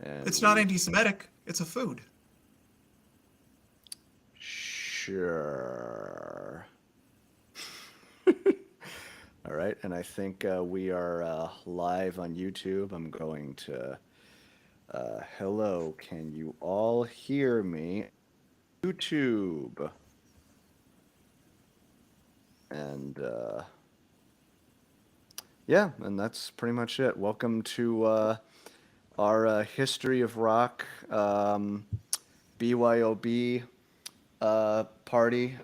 And It's not anti-Semitic. It's a food. sure. All right, and I think we are live on YouTube. I'm going to. Hello, can you all hear me? YouTube. And yeah, and that's pretty much it. Welcome to our History of Rock BYOB party.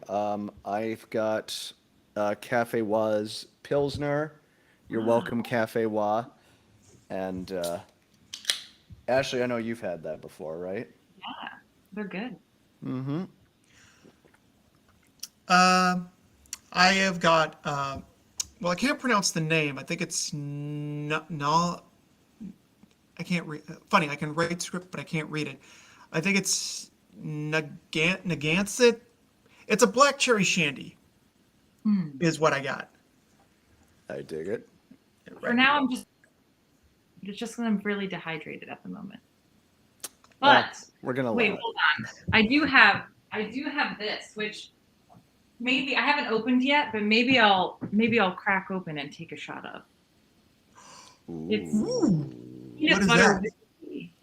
I've got Cafe Wa's Pilsner. You're welcome, Cafe Wa. And Ashley, I know you've had that before, right? Yeah, they're good. Mm-hmm. Uh, I have got. Well, I can't pronounce the name. I think it's no. I can't read. Funny, I can write script, but I can't read it. I think it's Nagansett. It's a black cherry shandy, Hmm. is what I got. I dig it. For Right. now, I'm really dehydrated at the moment. Well, But we're gonna wait, allow it. hold on. I do have this, which maybe I haven't opened yet, but maybe I'll crack open and take a shot of. It's Ooh, Ooh. what peanut is butter that? whiskey.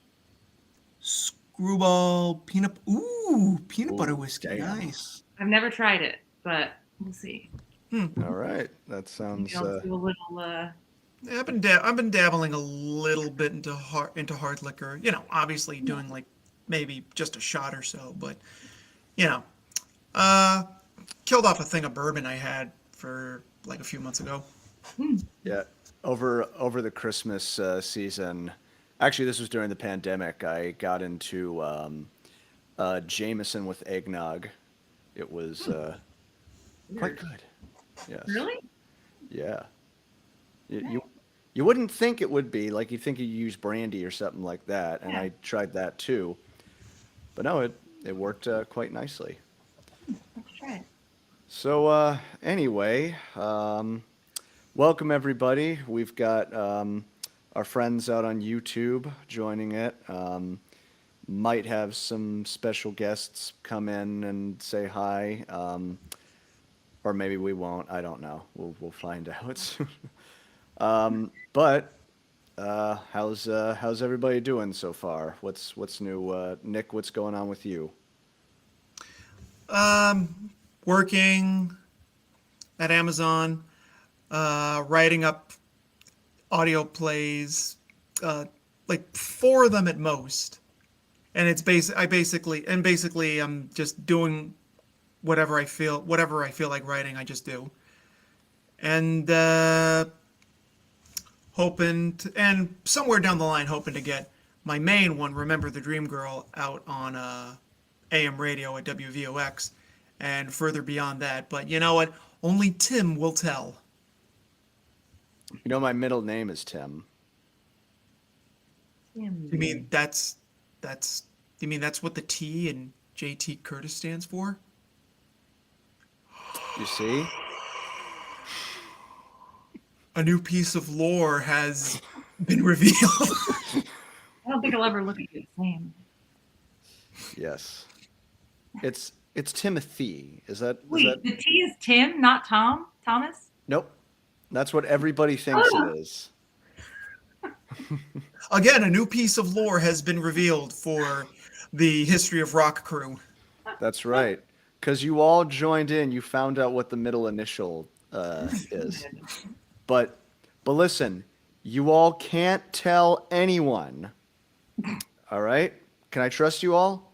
Screwball peanut. Ooh, peanut butter Ooh, whiskey. damn. Nice. I've never tried it, but we'll see. Hmm. All right. That Maybe sounds I'll do a little. Yeah, I've been dabbling a little bit into hard liquor. Obviously doing like maybe just a shot or so, but you know, uh, killed off a thing of bourbon I had for like a few months ago. Hmm. yeah. Over the Christmas season, actually, this was during the pandemic. I got into Jameson with eggnog. It was quite Weird. good. Yes. Really? Yeah. You, Okay. you you wouldn't think it would be like you'd think you use brandy or something like that, and Yeah. I tried that too. But no, it worked quite nicely. Let's try it. So anyway, welcome everybody. We've got our friends out on YouTube joining it. Might have some special guests come in and say hi, or maybe we won't. I don't know. We'll find out. But how's everybody doing so far? What's new, Nick? What's going on with you? Working at Amazon, writing up audio plays, uh, like four of them at most. And basically I'm just doing whatever I feel like writing. I just do, and and somewhere down the line hoping to get my main one, Remember the Dream Girl, out on AM radio at WVOX, and further beyond that. But you know what? Only Tim will tell. You know, my middle name is Tim. You Tim. mean that's you mean that's what the T in JT Curtis stands for? You see? A new piece of lore has been revealed. I don't think I'll ever look at you the same. Yes. It's Timothy. Is that Wait, the T is Tim, not Tom? Thomas? Nope. That's what everybody thinks it Oh, is. Again, a new piece of lore has been revealed for the History of Rock crew. That's right. Because you all joined in, you found out what the middle initial is. But but listen, you all can't tell anyone. All right? Can I trust you all?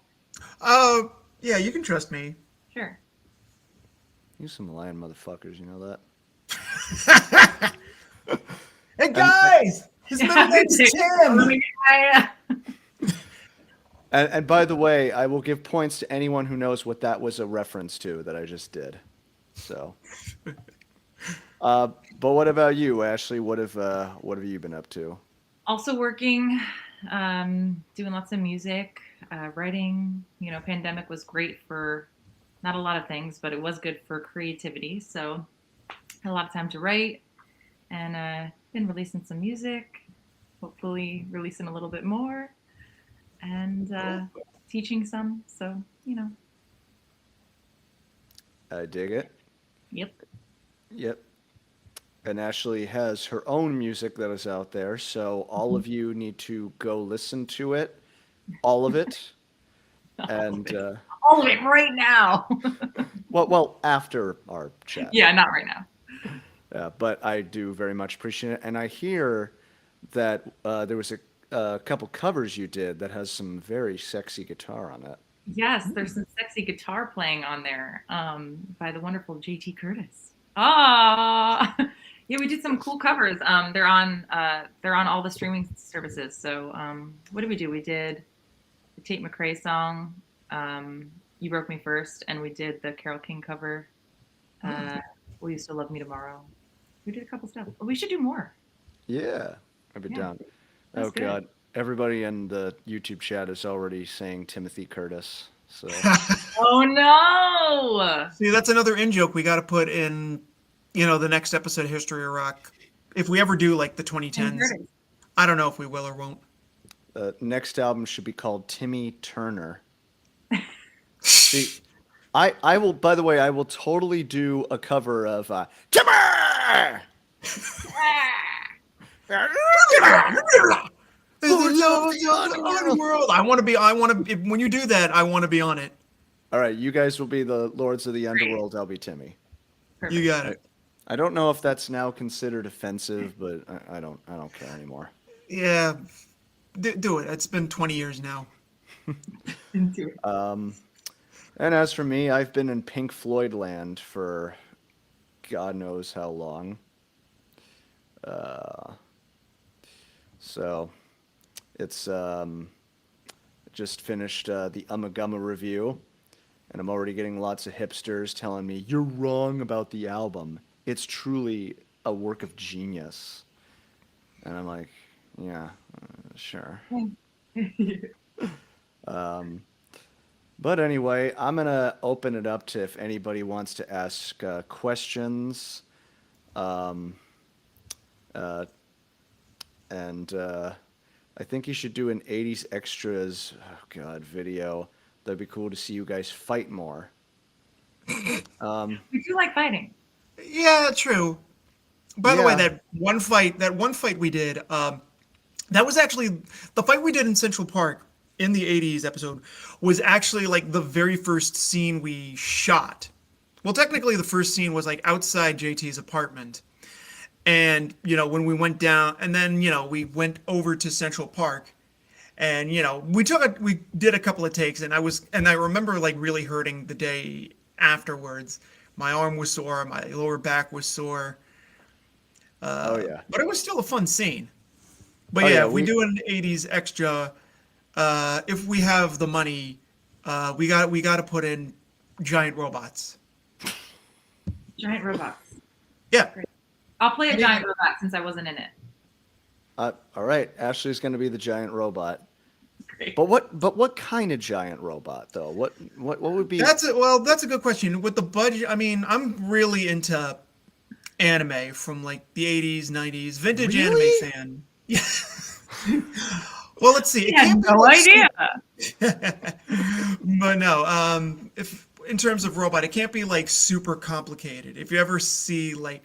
Uh, yeah, you can trust me. sure. You some lying motherfuckers, you know that? Hey And guys, his middle name's Let Tim. me get my. and by the way, I will give points to anyone who knows what that was a reference to that I just did. So, uh, but what about you, Ashley? What have you been up to? Also working, doing lots of music, writing. Pandemic was great for not a lot of things, but it was good for creativity. So had a lot of time to write, and been releasing some music. Hopefully, releasing a little bit more. and teaching some. So, I dig it. yep. Yep. And Ashley has her own music that is out there, so all of you need to go listen to it, all of it, All of and it. All of it right now. well, after our chat. Yeah, not right now. But I do very much appreciate it, and I hear that there was a couple covers you did that has some very sexy guitar on it. Yes, there's some sexy guitar playing on there by the wonderful JT Curtis. Ah, yeah, we did some cool covers. They're on all the streaming services. So what did we do? We did the Tate McRae song, "You Broke Me First," and we did the Carole King cover, "Will You Still Love Me Tomorrow." We did a couple stuff. We should do more. Yeah, I'd be Yeah, down. that's Oh good. God, everybody in the YouTube chat is already saying Timothy Curtis. So Oh no! See, that's another in joke we got to put in, the next episode of History of Rock. If we ever do like the Tim 2010s, Curtis. I don't know if we will or won't. next album should be called Timmy Turner. See, I will. By the way, I will totally do a cover of Timmy. Underworld. I want to be. When you do that, I want to be on it. All right, you guys will be the Lords of the Underworld. I'll be Timmy. Perfect. You got it. I don't know if that's now considered offensive, but I don't care anymore. Yeah, do it. It's been 20 years now. Do it. And as for me, I've been in Pink Floyd land for God knows how long. So it's just finished the Ummagumma review, and I'm already getting lots of hipsters telling me you're wrong about the album. It's truly a work of genius. And I'm like, yeah, sure. But anyway, I'm gonna open it up to if anybody wants to ask questions. Um, and I think you should do an 80s extras, oh God, video. That'd be cool to see you guys fight more. We do like fighting. Yeah, true. By the way, Yeah. that one fight we did, that was actually the fight we did in Central Park in the 80s episode was actually like the very first scene we shot. Well, technically the first scene was like outside JT's apartment. And, when we went down and then, we went over to Central Park and, we did a couple of takes and I remember like really hurting the day afterwards. My arm was sore, my lower back was sore. Oh yeah. But it was still a fun scene. But Oh, yeah, yeah, if we do an 80s extra, if we have the money, we got to put in giant robots. Giant robots. Yeah. Great. I'll play a giant robot since I wasn't in it. All right, Ashley's gonna be the giant robot. Great. But what kind of giant robot though? What would be? That's a good question. With the budget, I mean, I'm really into anime from like the 80s, 90s, vintage Really? anime fan. Yeah. Well, let's see. It I had can't be no like idea. But no, if in terms of robot, it can't be like super complicated. If you ever see like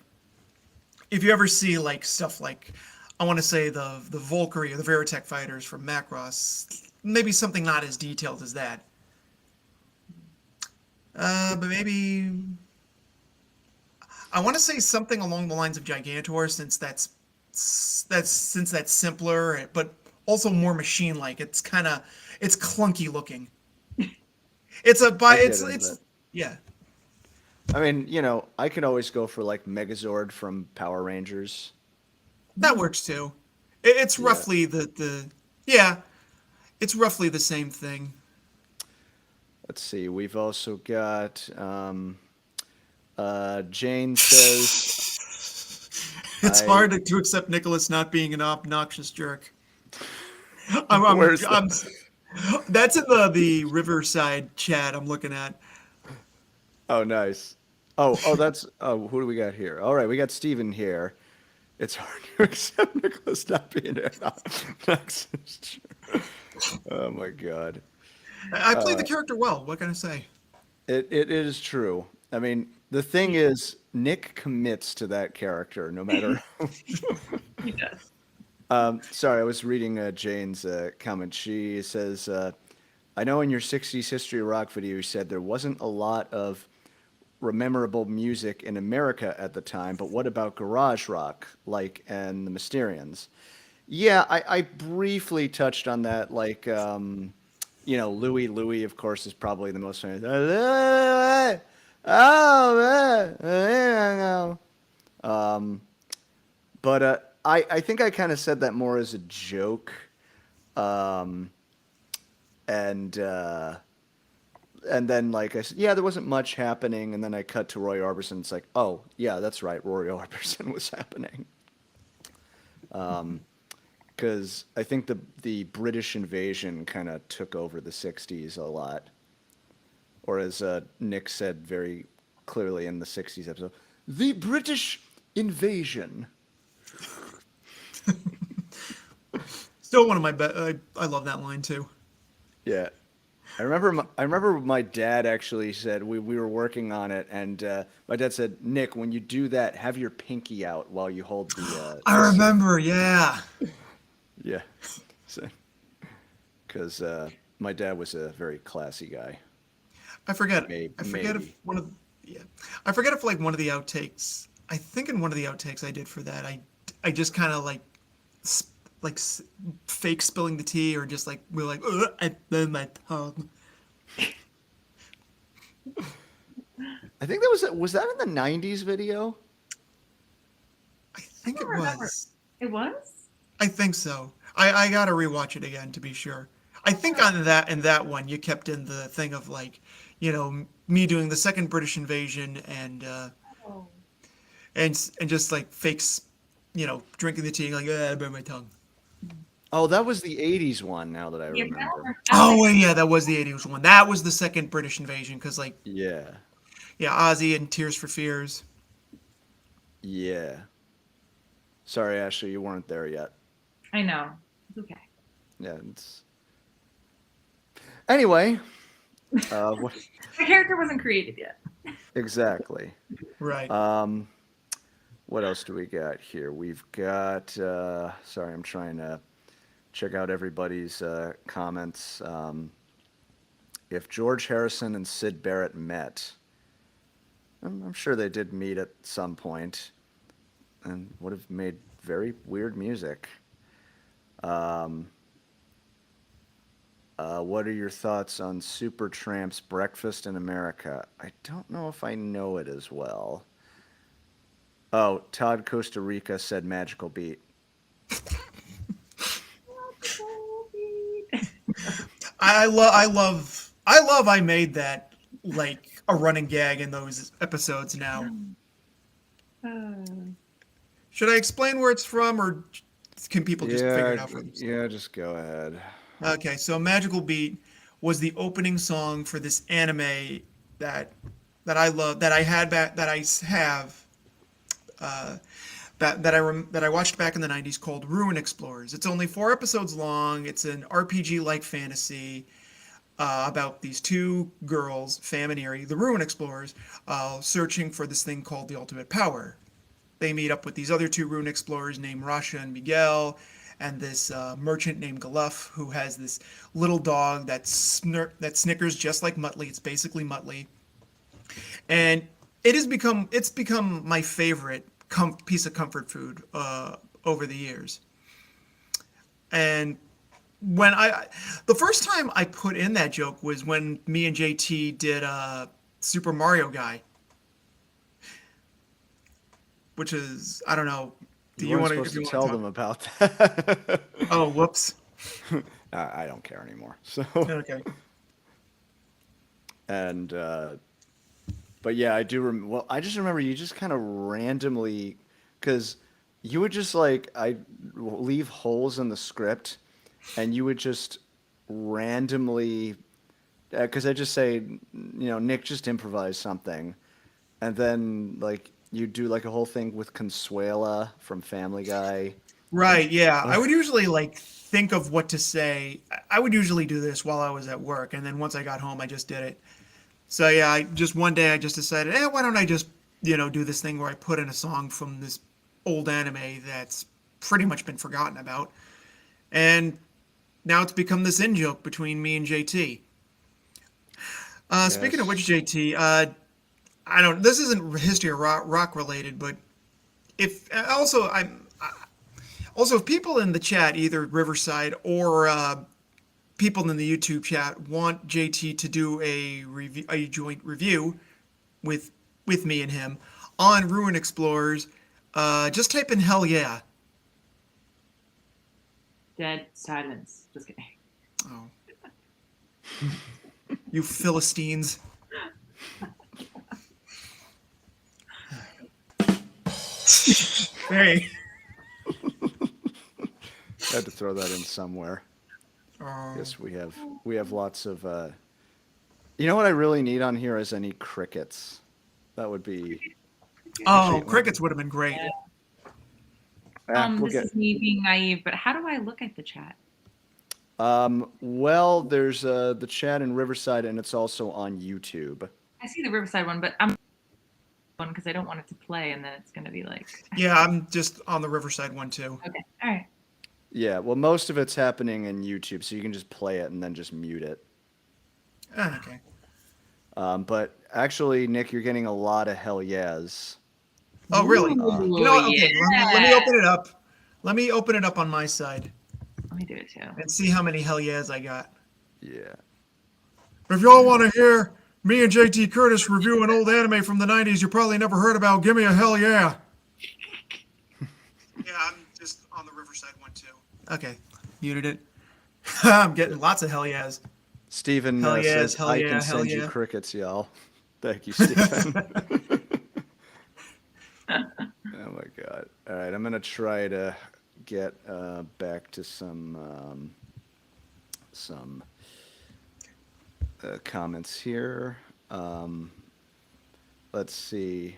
stuff like I want to say the Valkyrie or the Veritech fighters from Macross, maybe something not as detailed as that. But maybe I want to say something along the lines of Gigantor, since that's simpler, but also more machine-like. It's clunky looking. It's a by I get it's it, it's but- yeah. I mean, I could always go for like Megazord from Power Rangers. That works too. It's roughly it's roughly the same thing. Let's see. We've also got Jane says It's I- hard to accept Nicholas not being an obnoxious jerk. I'm, Where's I'm, that's in the Riverside chat I'm looking at. Oh, nice. That's who do we got here? All right, we got Steven here. It's hard to accept Nicholas not being an obnoxious jerk. Oh my God. I played the character well. What can I say? It is true. I mean, the thing is, Nick commits to that character no matter. He does. Sorry, I was reading Jane's comment. She says, I know in your 60s history of rock video you said there wasn't a lot of memorable music in America at the time, but what about garage rock, like, and the Mysterians? Yeah, I briefly touched on that. Like, Louie Louie, of course, is probably the most famous. Oh, man. But I think I kind of said that more as a joke. Um, and and then like I said, yeah, there wasn't much happening, and then I cut to Roy Orbison. It's like, oh yeah, that's right, Roy Orbison was happening. Because I think the British invasion kind of took over the '60s a lot, or as Nick said very clearly in the '60s episode, the British invasion. Still one of my I love that line too. Yeah. I remember my dad actually said we were working on it, and my dad said, Nick, when you do that, have your pinky out while you hold I the stick. remember, yeah. Yeah, so, because my dad was a very classy guy. I forget. I forget if Maybe. one of yeah. I forget if like one of the outtakes. I think in one of the outtakes I did for that, I just kind of like s- like s- fake spilling the tea or just like we're like I burned my tongue. I think that was that in the '90s video? I think I it don't remember. was. It was? I think so. I gotta rewatch it again to be sure. I think Oh. on that in that one you kept in the thing of like, me doing the second British invasion Oh. and just like fakes, drinking the tea like I burned my tongue. Oh, that was the '80s one. Now that I Yeah, remember. I don't Oh think. well, yeah, that was the '80s one. That was the second British invasion because like Yeah, yeah, Ozzy and Tears for Fears. yeah. Sorry, Ashley, you weren't there yet. I know. It's okay. Yeah. Anyway, what The character wasn't created yet. exactly? Right. Um, what else do we got here? We've got. Sorry, I'm trying to check out everybody's comments. If George Harrison and Sid Barrett met, I'm sure they did meet at some point and would have made very weird music. Um, what are your thoughts on Supertramp's Breakfast in America? I don't know if I know it as well. Oh, Todd Costa Rica said Magical Beat. I love I made that like a running gag in those episodes now. Uh, Should I explain where it's from or can people just figure Yeah, it out for themselves? yeah, just go ahead. Okay, so Magical Beat was the opening song for this anime that that I love that I had back that I have that I watched back in the 90s called Ruin Explorers. It's only 4 episodes long. It's an RPG like fantasy about these two girls, Fam and Eerie, the Ruin Explorers, searching for this thing called the Ultimate Power. They meet up with these other two Rune Explorers named Rasha and Miguel, and this merchant named Galuff, who has this little dog that snickers just like Muttley. It's basically Muttley, and it's become my favorite piece of comfort food over the years. And when the first time I put in that joke was when me and JT did Super Mario Guy, which is I don't know. Do You you weren't want to supposed if to you want to tell talk? them about that. Oh, whoops. I don't care anymore. So, Okay. and but yeah, I do. Well, I just remember you just kind of randomly, because you would just like I leave holes in the script, and you would just randomly, because I just say, Nick just improvise something, and then like you do like a whole thing with Consuela from Family Guy, and Right, yeah. I would usually like think of what to say. I would usually do this while I was at work, and then once I got home, I just did it. So yeah, one day I just decided, why don't I just do this thing where I put in a song from this old anime that's pretty much been forgotten about, and now it's become this in joke between me and JT. Speaking of which, Yes. JT, I don't. This isn't history or rock related, but if also I'm also if people in the chat, either Riverside or people in the YouTube chat, want JT to do a joint review with me and him on Ruin Explorers, just type in hell yeah. Dead silence. Just kidding. Oh, you Philistines. Hey. Had to throw that in somewhere. Yes, we have lots of. You know what I really need on here is I need crickets. That would be. Oh, Actually, crickets would have been great. we'll This get. is me being naive, but how do I look at the chat? Well, there's the chat in Riverside, and it's also on YouTube. I see the Riverside one, but I'm one because I don't want it to play, and then it's going to be like. Yeah, I'm just on the Riverside one too. Okay. All right. Yeah, well, most of it's happening in YouTube, so you can just play it and then just mute it. Okay. But actually, Nick, you're getting a lot of hell yes. Oh, really? Ooh, You know what? Okay, let me yeah. open it up. Let me open it up on my side Let me do it too. and see how many hell yeahs I got. Yeah. If y'all want to hear me and JT Curtis review an old anime from the 90s you probably never heard about, give me a hell yeah. Yeah, I'm just on the Riverside one too. Okay, muted it. I'm getting lots of hell yeahs. Steven Hell yes, says, hell I yeah, can hell send you yeah." crickets, y'all. Thank you, Steven. Oh, my God. All right, I'm going to try to get back to some comments here. Let's see.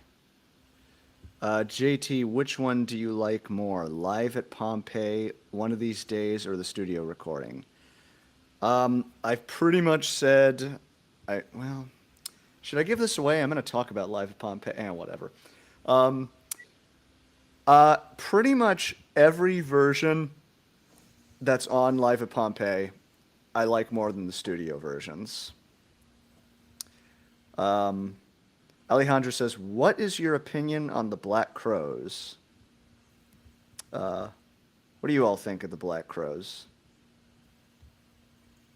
JT, which one do you like more? Live at Pompeii, One of These Days, or the studio recording? I've pretty much said, well, should I give this away? I'm going to talk about Live at Pompeii, whatever. Pretty much every version that's on Live at Pompeii, I like more than the studio versions. Alejandro says, what is your opinion on the Black Crows? What do you all think of the Black Crows?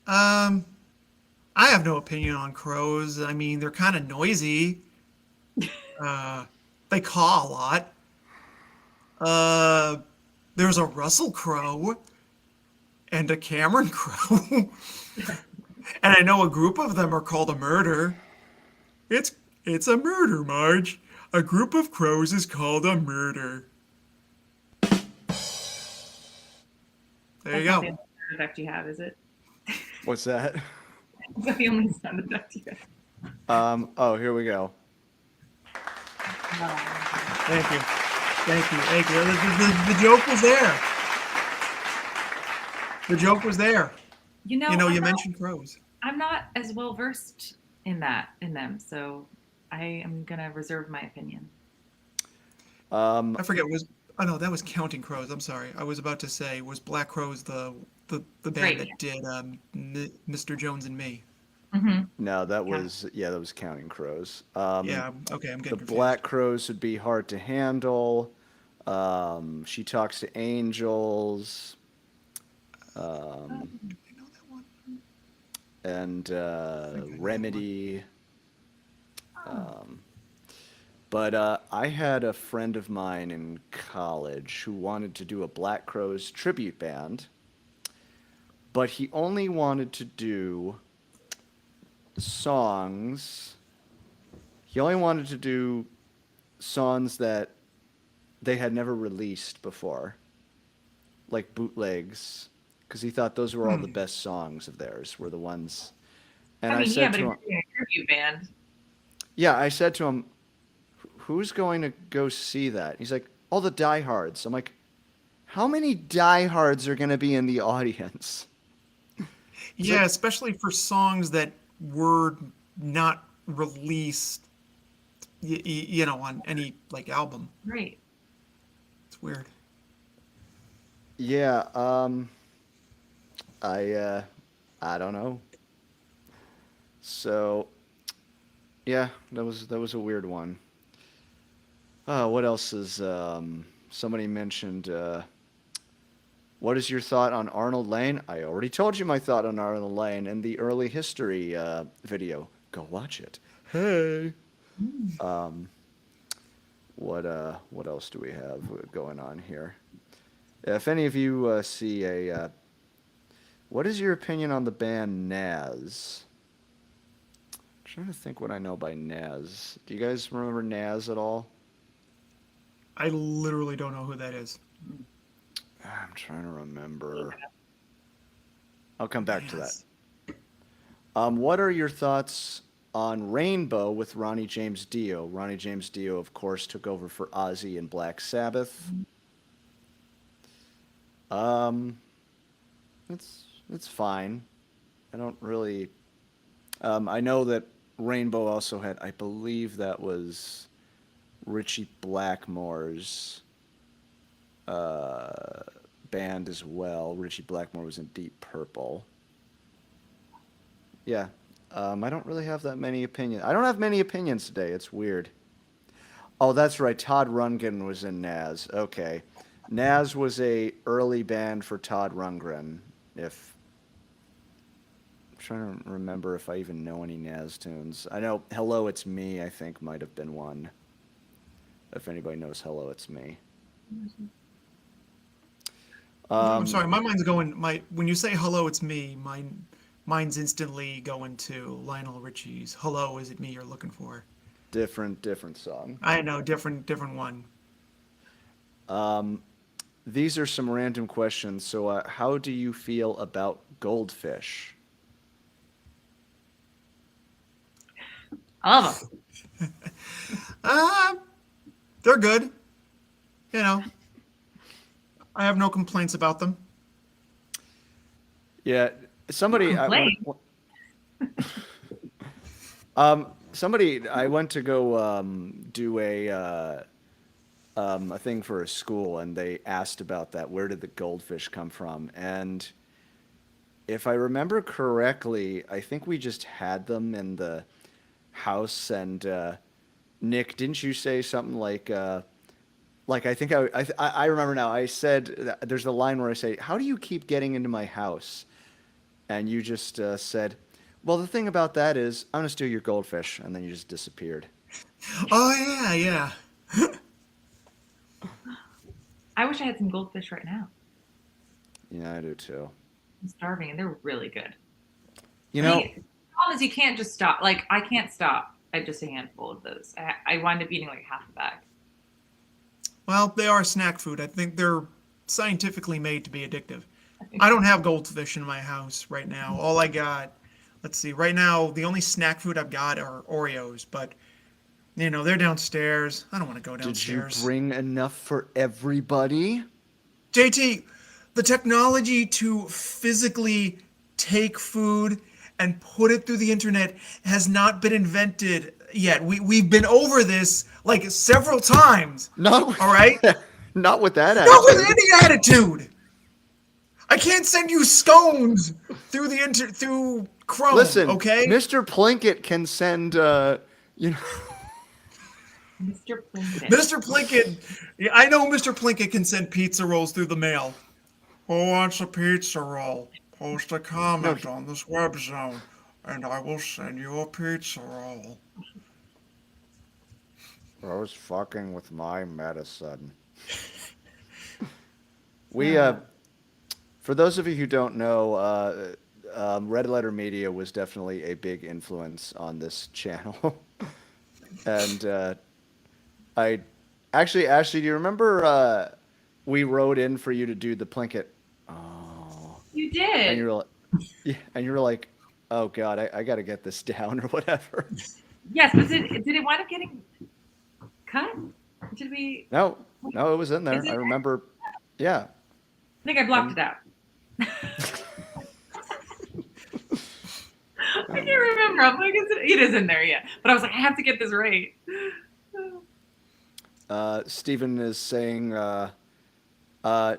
I have no opinion on crows. I mean, they're kind of noisy. They caw a lot. There's a Russell Crowe and a Cameron Crowe. And I know a group of them are called a murder. It's a murder, Marge. A group of crows is called a murder. There you That's not go. the only sound effect you have, is it? What's that? Is that the only sound effect you have? Oh, here we go. Thank you. Thank you. Thank you. The joke was there. The joke was there. You know, You mentioned crows. I'm not as well versed in them, so I am gonna reserve my opinion. I forget. Oh no, that was Counting Crows. I'm sorry. I was about to say, was Black Crows the band Right. that did Mr. Jones and Me? Mm-hmm. No, that was Counting Crows. Yeah. Okay, I'm The getting confused. Black Crows would be Hard to Handle. She Talks to Angels. I know that one. And I think I know Remedy. But I had a friend of mine in college who wanted to do a Black Crows tribute band, but he only wanted to do songs. He only wanted to do songs that they had never released before, like bootlegs, because he thought those were all the best songs of theirs, were the ones. And I mean, yeah, said but to if him, you're doing a tribute band, yeah, I said to him, who's going to go see that? He's like, all the diehards. I'm like, how many diehards are going to be in the audience? It's Yeah, like, especially for songs that were not released, on any like album. Right. It's weird. yeah, I I don't know. So yeah, that was a weird one. What else is somebody mentioned? What is your thought on Arnold Lane? I already told you my thought on Arnold Lane in the early history video. Go watch it. Hey. Mm. What else do we have going on here? If any of you see what is your opinion on the band Nas? I'm trying to think what I know by Nas. Do you guys remember Nas at all? I literally don't know who that is. I'm trying to remember. I'll come back to that. Yes. What are your thoughts on Rainbow with Ronnie James Dio? Ronnie James Dio, of course, took over for Ozzy in Black Sabbath. Um, it's fine. I don't really. I know that Rainbow also had, I believe that was Richie Blackmore's uh, band as well. Richie Blackmore was in Deep Purple. Yeah. I don't really have that many opinions. I don't have many opinions today. It's weird. Oh, that's right. Todd Rundgren was in Nas. Okay. Nas was a early band for Todd Rundgren. If I'm trying to remember if I even know any Nas tunes. I know Hello It's Me, I think might have been one. If anybody knows Hello It's Me. I'm Um, sorry, my mind's going. My when you say "hello, it's me," mine's instantly going to Lionel Richie's "Hello, is it me you're looking for?" different song. I know, different one. Um, these are some random questions. So, how do you feel about goldfish? I love them. Uh, they're good. You know, I have no complaints about them. Yeah, somebody Complain. somebody I went to go do a thing for a school, and they asked about that. Where did the goldfish come from? And if I remember correctly, I think we just had them in the house. And Nick, didn't you say something like I think I remember now. I said there's a line where I say, "How do you keep getting into my house?" And you just said, "Well, the thing about that is, I'm gonna steal your goldfish," and then you just disappeared. Oh yeah, yeah. I wish I had some goldfish right now. Yeah, I do too. I'm starving, and they're really good. You I know, mean, the problem is you can't just stop. Like I can't stop at just a handful of those. I wind up eating like half a bag. Well, they are snack food. I think they're scientifically made to be addictive. I don't have goldfish in my house right now. All I got, let's see, right now the only snack food I've got are Oreos, but they're downstairs. I don't want to go did you downstairs. bring enough for everybody? JT, the technology to physically take food and put it through the internet has not been invented yet. We've been over this like several times. Not with, All right? not with that Not with attitude. any attitude. I can't send you scones through Chrome, Listen, okay? Mr. Plinkett can send, you know, Mr. Plinkett. Mr. Plinkett, yeah, I know Mr. Plinkett can send pizza rolls through the mail. Who wants a pizza roll? Post a no, comment on this web zone, and I will send you a pizza roll. I was fucking with my medicine. We, Uh, for those of you who don't know, Red Letter Media was definitely a big influence on this channel. And I actually, Ashley, do you remember we wrote in for you to do the Plinkett? Oh, you and you did. were like, yeah, and you were like, oh God, I got to get this down or whatever. Yes, but did it wind up getting cut? Did we? No, no, it was in there. Is I it? remember. Yeah, think I blocked it out. I can't remember. I'm like, it is in there, yeah. But I was like, I have to get this right. Stephen is saying,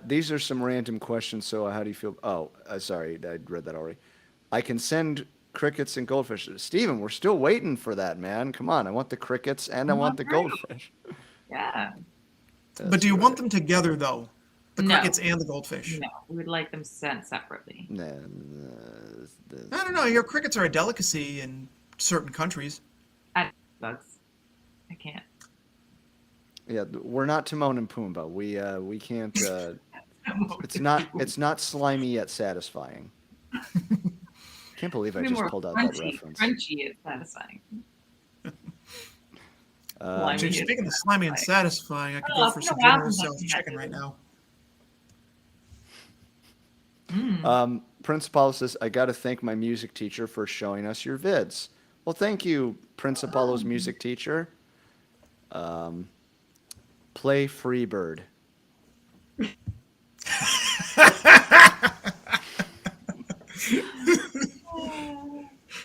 these are some random questions. So how do you feel? Oh, sorry, I read that already. I can send crickets and goldfish. Stephen, we're still waiting for that, man. Come on, I want the crickets and I want the goldfish. Yeah. But do you want them together though? The No. crickets and the goldfish? No, we would like them sent separately. I don't know. Your crickets are a delicacy in certain countries. Bugs. I can't. Yeah, we're not Timon and Pumbaa. We can't. It's not slimy yet satisfying. Can't believe I Maybe just more pulled out crunchy. that reference. Crunchy is satisfying. Dude, speaking of slimy and satisfying, I could go for some General Tso's chicken right now. Prince Apollo says, I got to thank my music teacher for showing us your vids. Well, thank you, Prince Apollo's music teacher. Play Freebird.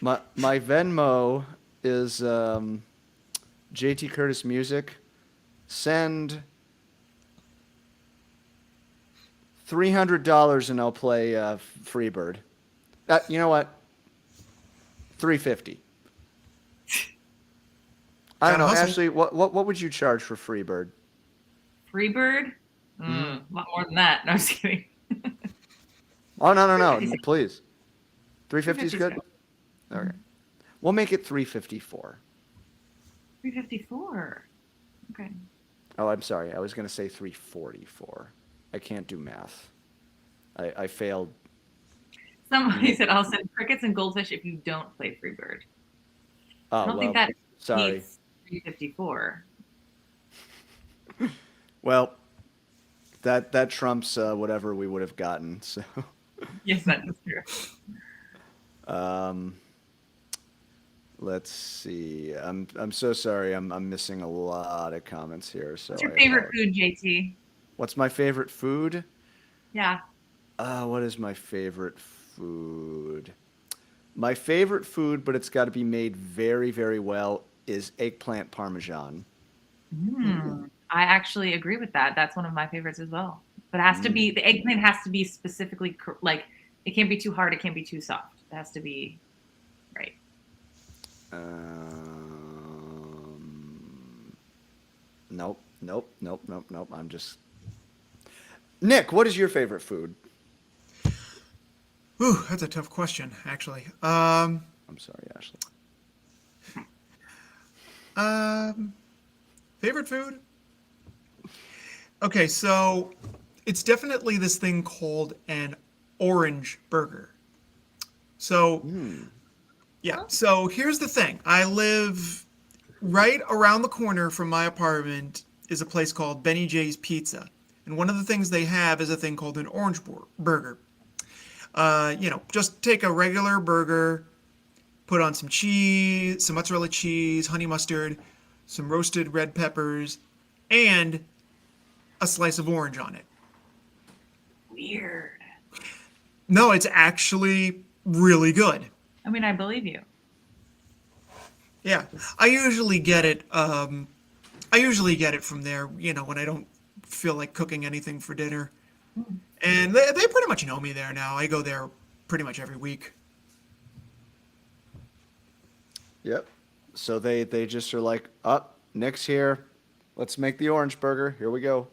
My Venmo is JT Curtis Music. Send $300 and I'll play Freebird. You know what? $350. I don't know, Ashley. What would you charge for Freebird? Freebird? A lot more than that. No, I'm just kidding. Oh no! Please. 350 is good. Okay. We'll make it 354. 354. Okay. Oh, I'm sorry. I was going to say 344. I can't do math. I failed. Somebody said I'll send crickets and goldfish if you don't play Freebird. Oh, I don't think that sorry. beats 354. Well, that trumps whatever we would have gotten. So. Yes, that is true. Let's see. I'm so sorry. I'm missing a lot of comments here. So What's your favorite food, JT? What's my favorite food? Yeah. What is my favorite food? My favorite food, but it's got to be made very, very well, is eggplant parmesan. I actually agree with that. That's one of my favorites as well. But it has to be, the eggplant has to be specifically, like, it can't be too hard, it can't be too soft. It has to be right. Nope. I'm just... Nick, what is your favorite food? Ooh, that's a tough question, actually. I'm sorry, Ashley. Favorite food? Okay, so it's definitely this thing called an orange burger. So, yeah. So here's the thing. I live right around the corner from my apartment is a place called Benny J's Pizza. And one of the things they have is a thing called an orange burger. Just take a regular burger, put on some cheese, some mozzarella cheese, honey mustard, some roasted red peppers, and a slice of orange on it. Weird. No, it's actually really good. I mean, I believe you. Yeah, I usually get it. I usually get it from there. When I don't feel like cooking anything for dinner, and they pretty much know me there now. I go there pretty much every week. Yep. So they just are like, Nick's here. Let's make the orange burger. Here we go.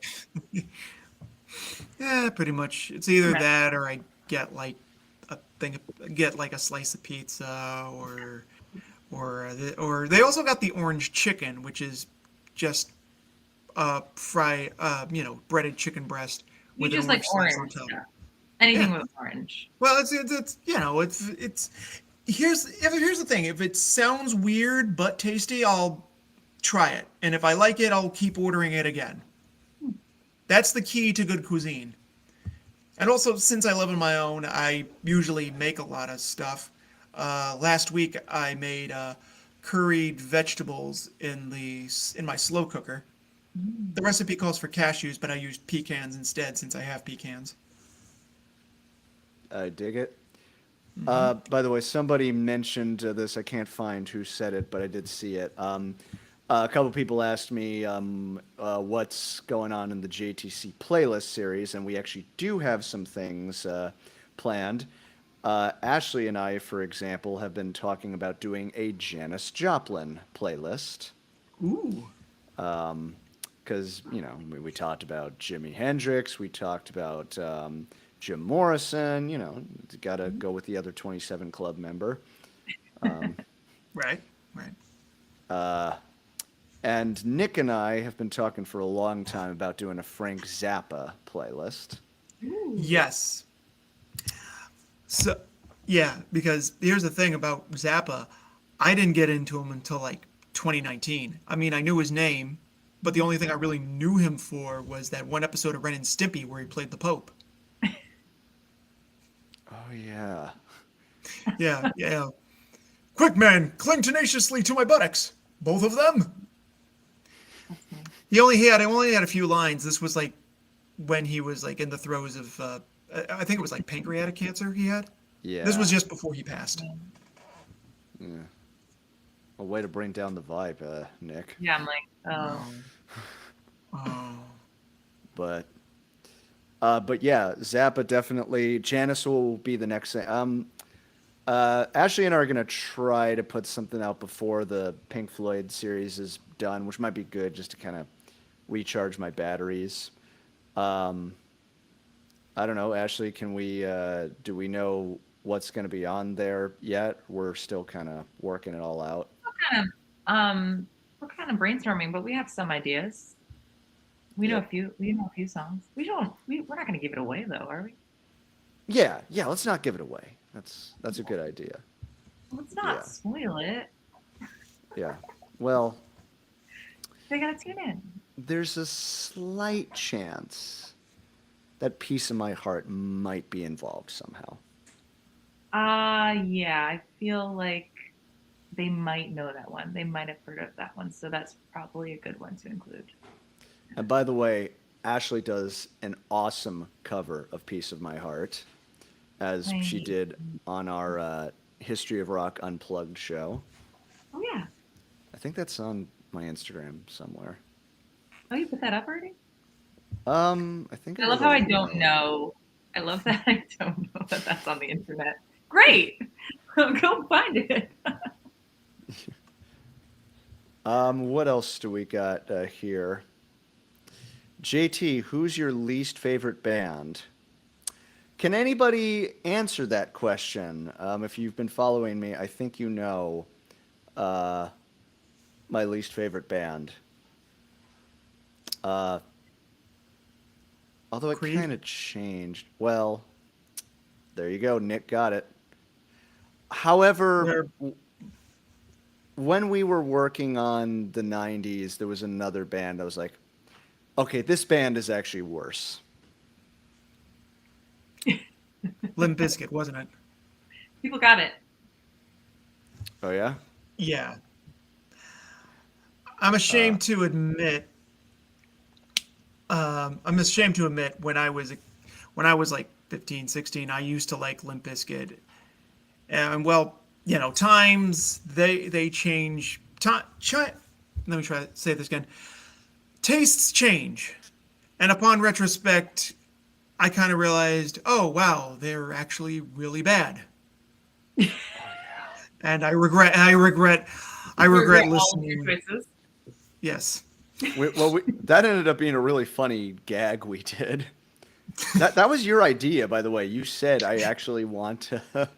Yeah, pretty much. It's either that or I get like a slice of pizza or they also got the orange chicken, which is just breaded chicken breast with You just an like slice on orange. top. Yeah. Anything Yeah. with orange. Well, here's the thing. If it sounds weird but tasty, I'll try it. And if I like it, I'll keep ordering it again. That's the key to good cuisine. And also, since I live on my own, I usually make a lot of stuff. Last week, I made curried vegetables in my slow cooker. The recipe calls for cashews, but I used pecans instead since I have pecans. I dig it. By the way, somebody mentioned this. I can't find who said it, but I did see it. A couple people asked me what's going on in the JTC playlist series, and we actually do have some things planned. Ashley and I, for example, have been talking about doing a Janis Joplin playlist. Ooh. Because, we talked about Jimi Hendrix, we talked about Jim Morrison, got to go with the other 27 Club member. Right. And Nick and I have been talking for a long time about doing a Frank Zappa playlist. Yes. So, yeah, because here's the thing about Zappa. I didn't get into him until like 2019. I mean, I knew his name, but the only thing I really knew him for was that one episode of Ren and Stimpy where he played the Pope. Oh, yeah. Yeah. Quick, man, cling tenaciously to my buttocks. Both of them. I only had a few lines. This was like when he was like in the throes of, I think it was like pancreatic cancer he had. Yeah. This was just before he passed. Yeah. A way to bring down the vibe, Nick. Yeah, I'm like, oh. Oh. But yeah, Zappa definitely. Janice will be the next thing. Ashley and I are gonna try to put something out before the Pink Floyd series is done, which might be good just to kind of recharge my batteries. I don't know, Ashley. Can we? Do we know what's going to be on there yet? We're still kind of working it all out. We're kind of brainstorming, but we have some ideas. We know a few. We know a few songs. We're not going to give it away, though, are we? Yeah. Let's not give it away. That's a good idea. Let's not spoil it. Yeah. Well, they gotta tune in. There's a slight chance that Piece of My Heart might be involved somehow. Yeah. I feel like they might know that one. They might have heard of that one, so that's probably a good one to include. And by the way, Ashley does an awesome cover of Piece of My Heart, as she did on our History of Rock Unplugged show. Oh, yeah. I think that's on my Instagram somewhere. Oh, you put that up already? I think I love how I don't know. I love that I don't know that that's on the internet. Great. Go find it. What else do we got here? JT, who's your least favorite band? Can anybody answer that question? If you've been following me, I think you know my least favorite band. Although it kind of changed. Well, there you go. Nick got it. However, when we were working on the 90s, there was another band I was like, okay, this band is actually worse. Limp Bizkit, wasn't it? People got it. Oh, yeah? Yeah. I'm ashamed to admit when I was like 15, 16, I used to like Limp Bizkit. And well, times they change. Let me try to say this again. Tastes change. And upon retrospect, I kind of realized, oh wow, they're actually really bad. And I regret listening. Yes. That ended up being a really funny gag we did. That was your idea, by the way. You said I actually want to.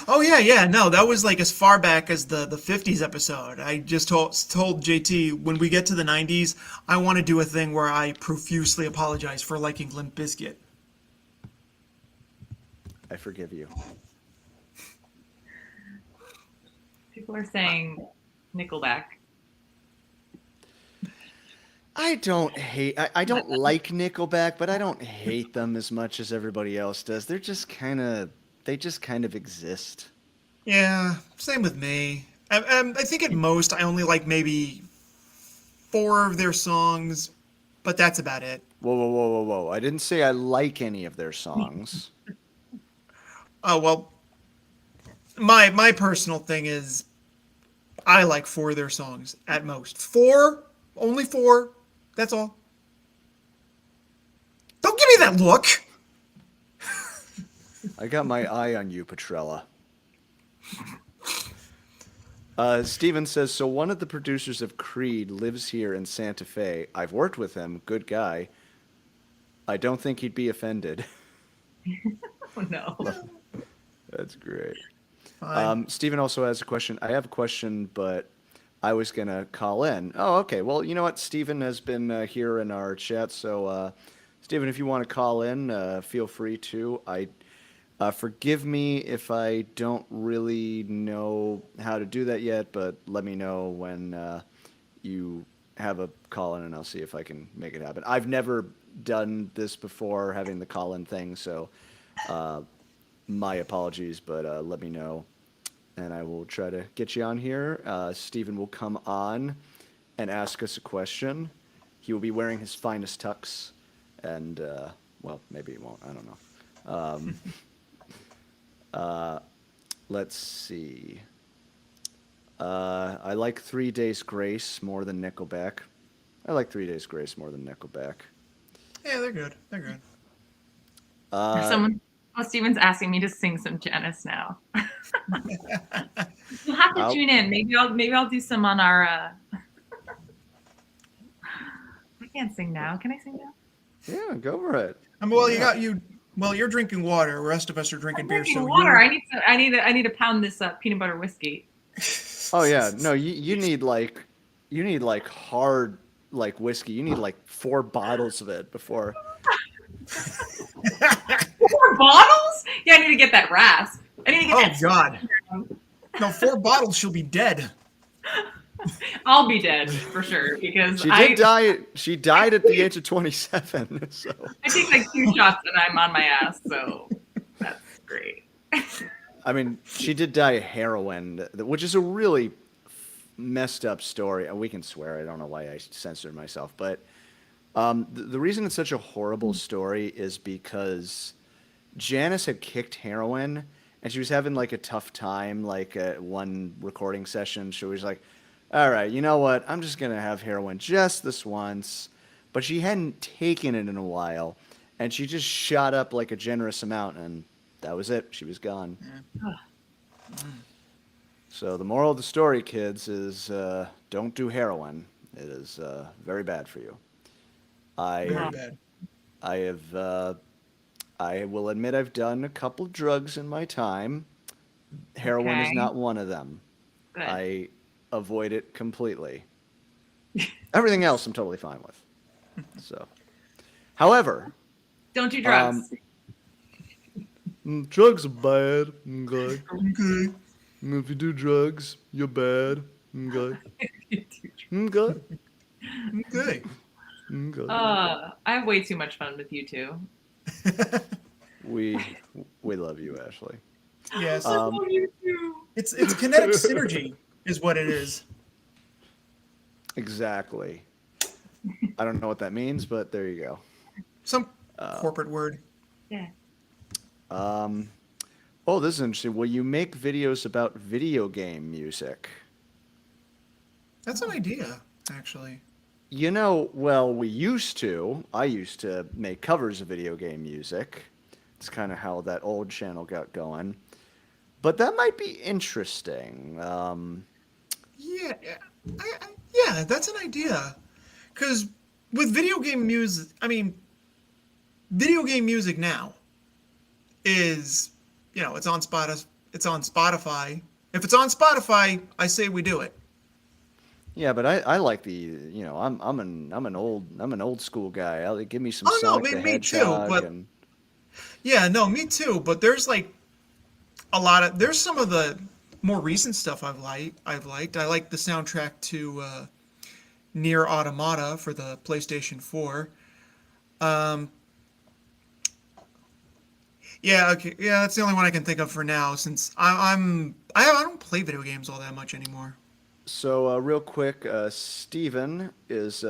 Oh yeah. No, that was like as far back as the 50s episode. I just told JT when we get to the 90s, I want to do a thing where I profusely apologize for liking Limp Bizkit. I forgive you. People are saying Nickelback. I don't like Nickelback, but I don't hate them as much as everybody else does. They just kind of exist. Yeah, same with me. I think at most I only like maybe 4 of their songs, but that's about it. Whoa. I didn't say I like any of their songs. Oh well, my personal thing is I like 4 of their songs at most. 4, only 4. That's all. Don't give me that look. I got my eye on you, Patrella. Steven says, so one of the producers of Creed lives here in Santa Fe. I've worked with him. Good guy. I don't think he'd be offended. Oh no. That's great. Fine. Steven also has a question. I have a question, but I was going to call in. Oh, okay. Well, you know what? Steven has been here in our chat. So, Steven, if you want to call in, feel free to. Forgive me if I don't really know how to do that yet, but let me know when you have a call in and I'll see if I can make it happen. I've never done this before, having the call in thing, so my apologies, but let me know and I will try to get you on here. Steven will come on and ask us a question. He will be wearing his finest tux and, well, maybe he won't. I don't know. Let's see. I like 3 Days Grace more than Nickelback. I like 3 Days Grace more than Nickelback. Yeah, they're good. They're good. Someone, oh, Steven's asking me to sing some Janice now. You'll have to tune in. Maybe I'll do some on our. I can't sing now. Can I sing now? Yeah, go for it. Well, Yeah. Well, you're drinking water. The rest of us are drinking I'm beer. drinking So water. I need to pound this peanut butter whiskey. Oh yeah, no, you need hard like whiskey. You need like 4 bottles of it before. 4 bottles? Yeah, I need to get that rasp. I need to get Oh that. God. No, 4 bottles, she'll be dead. I'll be dead for sure because She did die. She died at the age of 27. So I take like 2 shots and I'm on my ass. So that's great. I mean, she did die of heroin, which is a really messed up story. We can swear. I don't know why I censored myself, but the reason it's such a horrible story is because Janice had kicked heroin and she was having like a tough time, like at one recording session. She was like, all right, you know what? I'm just going to have heroin just this once. But she hadn't taken it in a while and she just shot up like a generous amount and that was it. She was gone. So the moral of the story, kids, is don't do heroin. It is very bad for you. Very I bad. I have I will admit I've done a couple drugs in my time. Heroin is Okay. not one of them. Good. I avoid it completely. Everything else I'm totally fine with. So, however, Don't do drugs. drugs are bad. Okay. Okay. If you do drugs, you're bad. Okay. Okay. Okay. Okay. I have way too much fun with you two. We love you, Ashley. Yes. I love you too. It's kinetic synergy is what it is. Exactly. I don't know what that means, but there you go. Some corporate word. Yeah. Oh, this is interesting. Will you make videos about video game music? That's an idea, actually. You know, well, we used to. I used to make covers of video game music. It's kind of how that old channel got going. But that might be interesting. Yeah, yeah, that's an idea. Because with video game music, I mean, video game music now is, it's on Spotify. It's on Spotify. If it's on Spotify, I say we do it. Yeah, but I like I'm an old school guy. Give me some Oh no, Sonic the me too. Hedgehog But and yeah, no, me too. But there's like there's some of the more recent stuff I've liked. I like the soundtrack to Near Automata for the PlayStation 4. Yeah, okay, yeah, that's the only one I can think of for now. Since I don't play video games all that much anymore. So, real quick, Steven is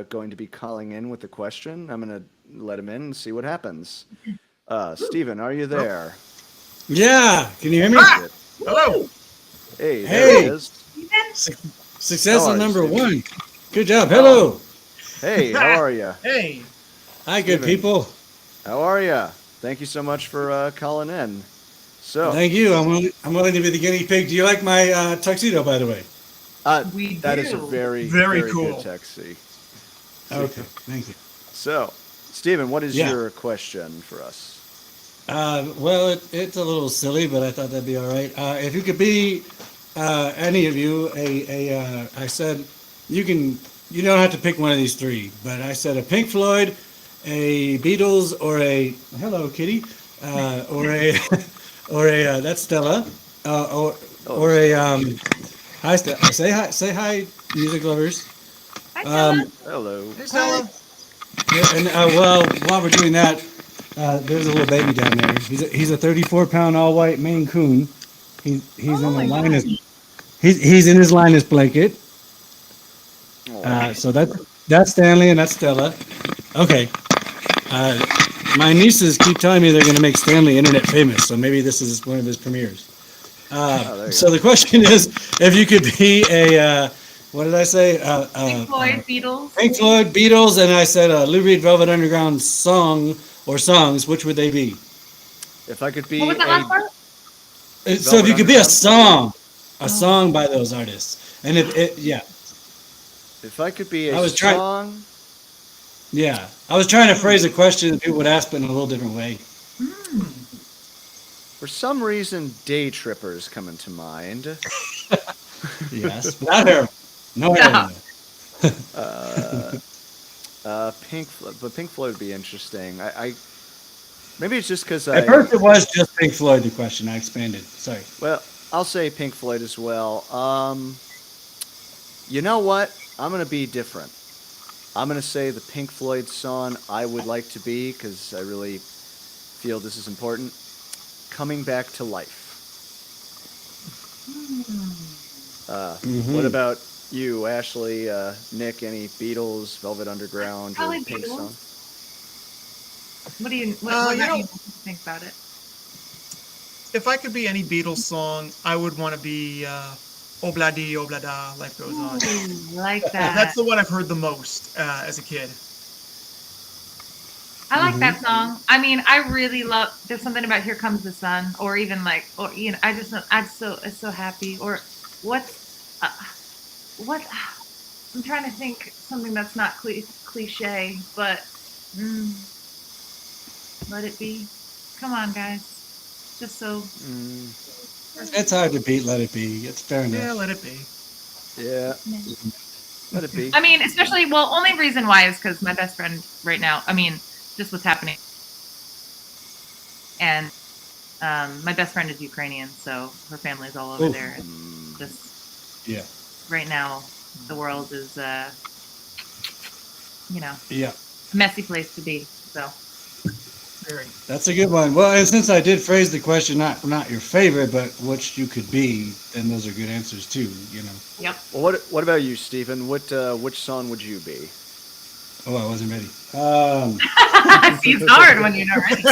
going to be calling in with a question. I'm going to let him in and see what happens. Steven, are you there? Yeah, can you hear me? Ah! Hello. Hey, there Hey. he is. Success How is are you, number Steven? one. Good job. Hello. Hey, how are you? Hey. Hi, good Steven. people. How are you? Thank you so much for calling in. So, Thank you. I'm willing to be the guinea pig. Do you like my tuxedo, by the way? We that is a do. very, Very very good cool. taxi. Okay, thank you. So, Steven, what is Yeah. your question for us? Well, it's a little silly, but I thought that'd be all right. If you could be any of you, I said you don't have to pick one of these three, but I said a Pink Floyd, a Beatles, or a hello kitty, or a or a that's Stella, Oh, or a hi say hi music lovers. Hi, Stella. hello. Hey, Hi. Stella. And well, while we're doing that, there's a little baby down there. He's a 34-pound all white Maine Coon. He's Oh in a my Linus. gosh. He's in his Linus blanket. Aw. So that's Stanley and that's Stella. Okay. Uh, my nieces keep telling me they're going to make Stanley internet famous, so maybe this is one of his premieres. Oh, there you So go. the question is, if you could be a what did I say? Pink Floyd, Beatles. Pink Floyd, Beatles, and I said Lou Reed Velvet Underground song or songs. Which would they be? If I could What be was that a last part? So if Velvet you could be a Underground, song, a Oh. song by those artists, and yeah, if I could be a I was trying- song, yeah, I was trying to phrase a question that people would ask, but in a little different way. for some reason, Day Trippers come into mind. Yes, without heroin, no heroin. Pink Floyd, but Pink Floyd would be interesting. I maybe it's just because At first, it was just Pink Floyd. The question I expanded. Sorry. well, I'll say Pink Floyd as well. You know what? I'm gonna be different. I'm gonna say the Pink Floyd song I would like to be because I really feel this is important. Coming Back to Life. What about you, Ashley, Nick? Any Beatles, Velvet Underground, or Probably Pink Beatles. song? What do you what You about know- you think about it? If I could be any Beatles song, I would want to be Obladi Oblada, Life Goes On. Ooh, like that. That's the one I've heard the most as a kid. I like that song. I mean, I really love. There's something about "Here Comes the Sun," or even like, or you know, I'm so happy. Or what? I'm trying to think something that's not cliche, but let it be. Come on, guys. Just so. It's hard to beat. Let it be. It's fair enough. Yeah, let it be. Yeah, let it be. I mean, especially only reason why is because my best friend right now. I mean, just what's happening, and my best friend is Ukrainian, so her family's all over Oof. there. And just Yeah. right now, the world is Yeah. a messy place to be. So Very. That's a good one. Well, and since I did phrase the question, not your favorite, but which you could be, then those are good answers too. You know. yep. Well, what about you, Stephen? Which song would you be? Oh, I wasn't ready. See, it's hard when you're not ready.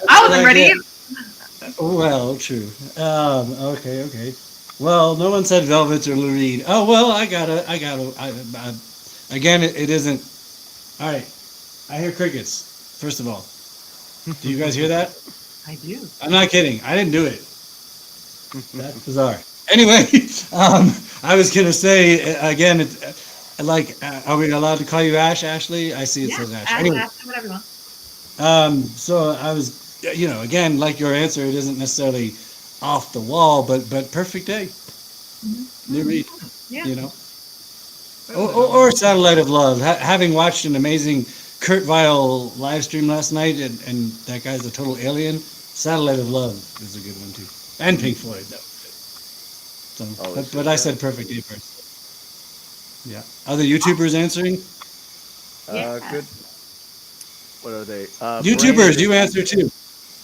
I wasn't Like ready. it. Well, true. Okay. Well, no one said Velvets or Lou Reed. Oh, well, I gotta. Again, it isn't. All right. I hear crickets, first of all. Do you guys hear that? I do. I'm not kidding. I didn't do it. That's bizarre. Anyway, I was going to say, again, are we allowed to call you Ash, Ashley? I see it says Ash. Anyway, Ask whatever you want. so I was, again, like your answer, it isn't necessarily off the wall, but perfect day. New Reed, Yeah. Or Satellite of Love. Having watched an amazing Kurt Vile live stream last night, and that guy's a total alien, Satellite of Love is a good one too. And Pink Floyd, though. So, but I said perfect day first. Yeah. Other YouTubers answering? Yeah. Good. What are they? YouTubers, Brain, you answer too.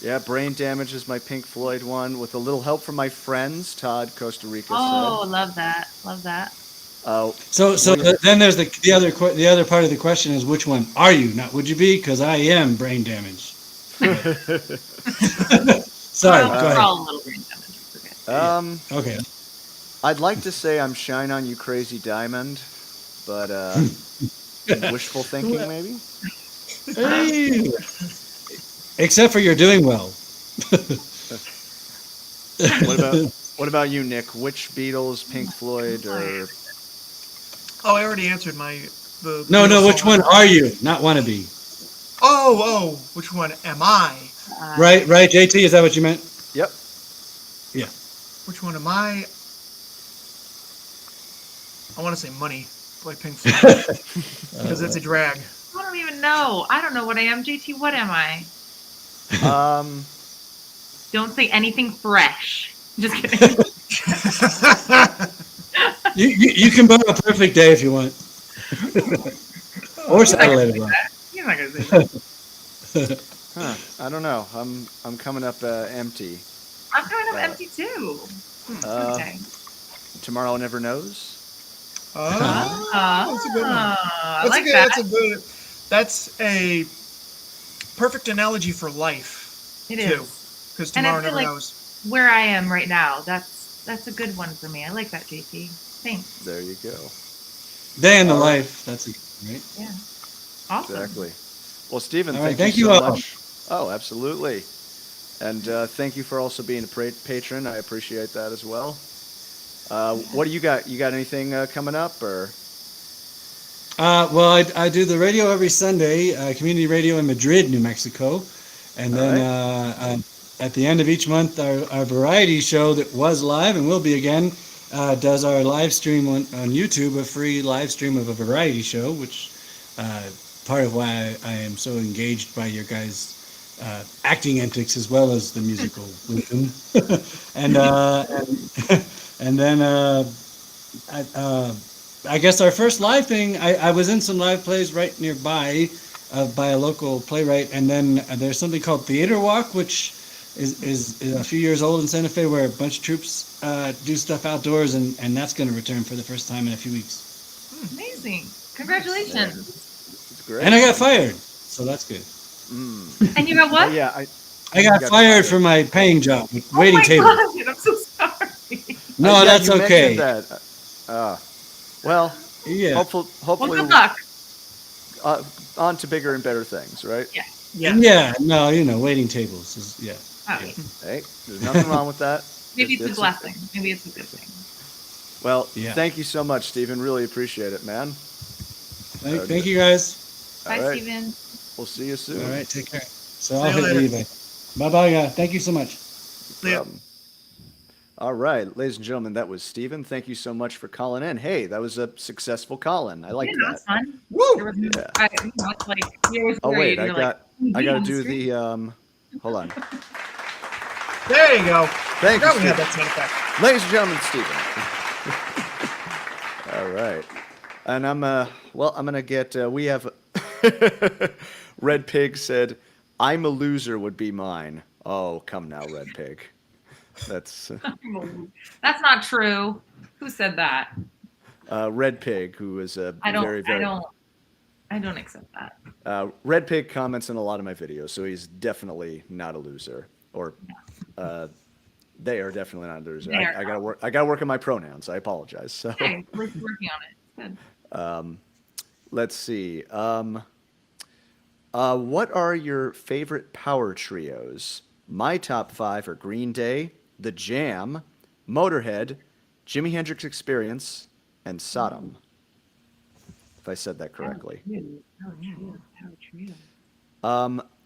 Yeah, Brain Damage is my Pink Floyd one. With a little help from my friends, Todd, Costa Rica Oh, said. love that. Love that. So Well, then there's the other part of the question is which one are you? Not would you be? Because I am brain damaged. Sorry, Well, go we're ahead. all a little brain damaged. Forget. Okay. I'd like to say I'm Shine On You Crazy Diamond, but wishful thinking maybe? Hey. Except for you're doing well. What about what about you, Nick? Which Beatles, Pink Floyd, or Oh, I already answered the No, Beatles no. Which song. one are you? Not wannabe. Which one am I? Right, right. JT, is that what you meant? Yep. Yeah. Which one am I? I want to say Money by Pink Floyd because it's a drag. I don't even know. I don't know what I am. JT, what am I? Um, Don't say anything fresh. Just kidding. You can borrow a perfect day if you want, or He's not gonna satellite say as that. He's not gonna say that. huh? I don't know. I'm coming up empty. I'm kind of Uh, empty too. Uh, Okay. Tomorrow never knows. Oh, that's a good one. I That's like a good. that. That's a good. That's a perfect analogy for life It too, is. because And I tomorrow feel never like knows. where I am right now, that's a good one for me. I like that, JT. Thanks. There you go. day in the All right. life. That's a right. Yeah. Awesome. Exactly. Well, Stephen, All right, thank you thank you so all. much. Oh, absolutely. And thank you for also being a patron. I appreciate that as well. What do you got? You got anything coming up, or? Well, I do the radio every Sunday, community radio in Madrid, New Mexico, and All then right. at the end of each month, our variety show that was live and will be again does our live stream on YouTube, a free live stream of a variety show, which part of why I am so engaged by your guys' acting antics as well as the musical wisdom, and and then. I guess our first live thing, I was in some live plays right nearby by a local playwright, and then there's something called Theater Walk, which is a few years old in Santa Fe, where a bunch of troops do stuff outdoors, and that's going to return for the first time in a few weeks. Amazing. Congratulations. It's great. And I got fired, so that's good. And you got Oh what? yeah, I got got fired fired. for my paying job, Oh waiting my tables. God, I'm so sorry. No, yeah, that's you okay. mentioned that. Well, Yeah. Well, hopefully, good luck. uh, on to bigger and better things, right? Yeah. Yeah. Yeah, no, waiting tables is, yeah. Oh, Yeah. Hey, there's nothing wrong with that. maybe it's a It's blessing. Maybe it's a good thing. Well, Yeah. thank you so much, Stephen. Really appreciate it, man. Thank you guys. Bye, All right. Steven. We'll see you soon. All right, take care. So See I'll you hit later. leave. Bye bye. Thank you so much. Yeah. All right, ladies and gentlemen, that was Stephen. Thank you so much for calling in. Hey, that was a successful call-in. I like Yeah, that. that's fun. Woo! There was no, Yeah. it's like you always Oh worried. wait, You're like, I got to on the do street. the hold on. There you go. Thank you, Forgot we had Stephen. that sound effect. Ladies and gentlemen, Stephen. All right. And I'm gonna get we have Red Pig said, I'm a loser would be mine. Oh, come now, Red Pig. That's That's not true. Who said that? Red Pig, who is a I don't. very, very I don't accept that. Red Pig comments in a lot of my videos, so he's definitely not a loser. Or they are definitely not a loser. They are I gotta work. I gotta work on my pronouns. I apologize. So Hey, we're working on it. Good. let's see. What are your favorite power trios? My top 5 are Green Day, The Jam, Motorhead, Jimi Hendrix Experience, and Sodom. If I said that correctly. Power trio.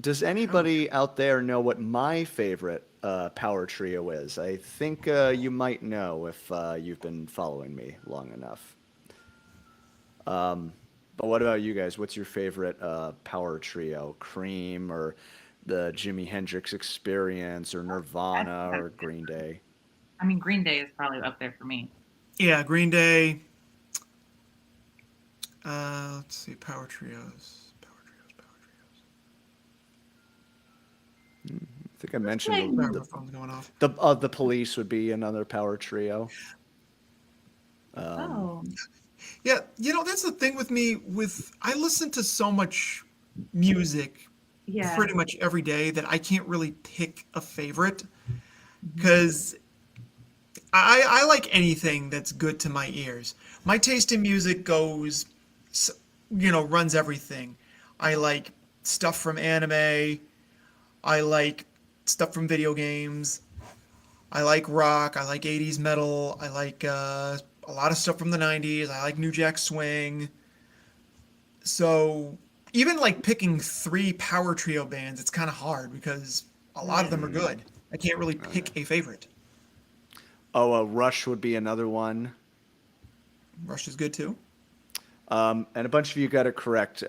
Does anybody out there know what my favorite power trio is? I think you might know if you've been following me long enough. But what about you guys? What's your favorite power trio? Cream or the Jimi Hendrix Experience or Nirvana or Green Day? I mean, Green Day is probably up there for me. Yeah, Green Day. Let's see, power trios. I think I mentioned Hey. Sorry, my phone's going off. the Police would be another power trio. Oh. Yeah, that's the thing with me. I listen to so much music Yeah. pretty much every day that I can't really pick a favorite because I like anything that's good to my ears. My taste in music goes, runs everything. I like stuff from anime. I like stuff from video games. I like rock. I like 80s metal. I like a lot of stuff from the 90s. I like New Jack Swing. So even like picking three power trio bands, it's kind of hard because a lot of them are good. I can't really pick a favorite. Oh, Rush would be another one. Rush is good too. And a bunch of you got it correct.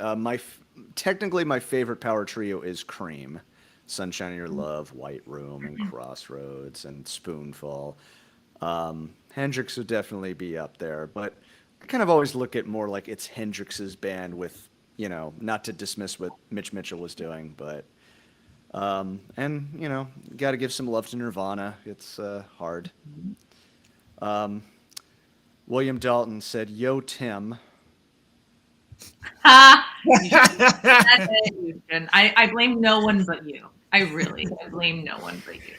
Technically, my favorite power trio is Cream. Sunshine of Your Love, White Room, and Crossroads, and Spoonful. Hendrix would definitely be up there, but I kind of always look at more like it's Hendrix's band with, not to dismiss what Mitch Mitchell was doing, but, and, got to give some love to Nirvana. It's hard. William Dalton said, "Yo, Tim." You should- that's it, you shouldn't. I blame no one but you. I blame no one but you.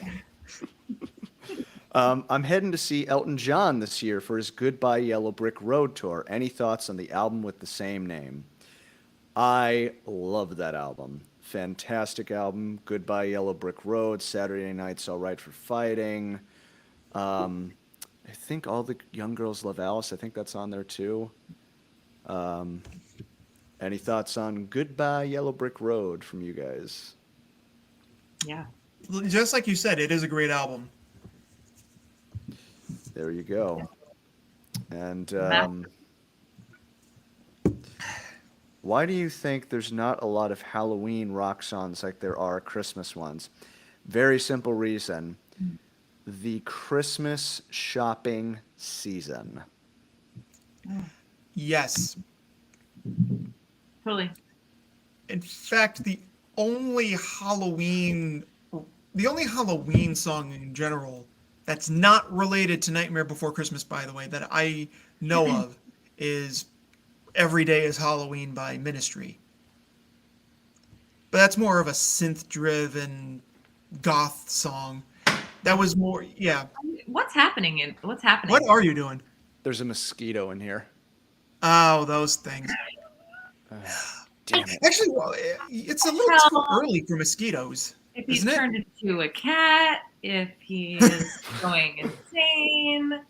I'm heading to see Elton John this year for his Goodbye Yellow Brick Road tour. Any thoughts on the album with the same name? I love that album. Fantastic album. Goodbye Yellow Brick Road, Saturday Night's All Right for Fighting. I think All the Young Girls Love Alice. I think that's on there too. Any thoughts on Goodbye Yellow Brick Road from you guys? Yeah. Just like you said, it is a great album. There you go. And why do you think there's not a lot of Halloween rock songs like there are Christmas ones? Very simple reason. The Christmas shopping season. Yes. Totally. In fact, the only Halloween song in general that's not related to Nightmare Before Christmas, by the way, that I know of is Every Day is Halloween by Ministry. But that's more of a synth-driven goth song. That was more, yeah. What's happening? What are you doing? There's a mosquito in here. Oh, those things. Damn it. Actually, well, it's a little too early for mosquitoes, If he's isn't it? turned into a cat, if he is going insane.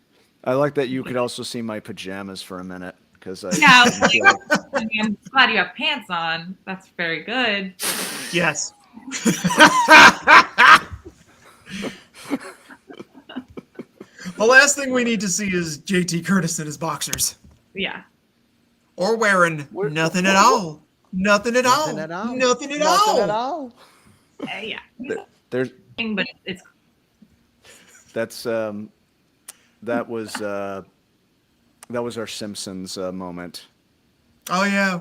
I like that you could also see my pajamas for a minute because Yeah, I'm glad you have pants on. That's very good. Yes. The last thing we need to see is JT Curtis in his boxers. Yeah. Or wearing nothing at all. Nothing at all. Nothing at all. Nothing at Nothing at all. all. Yeah. There's But it's that's that was our Simpsons moment. Oh, yeah.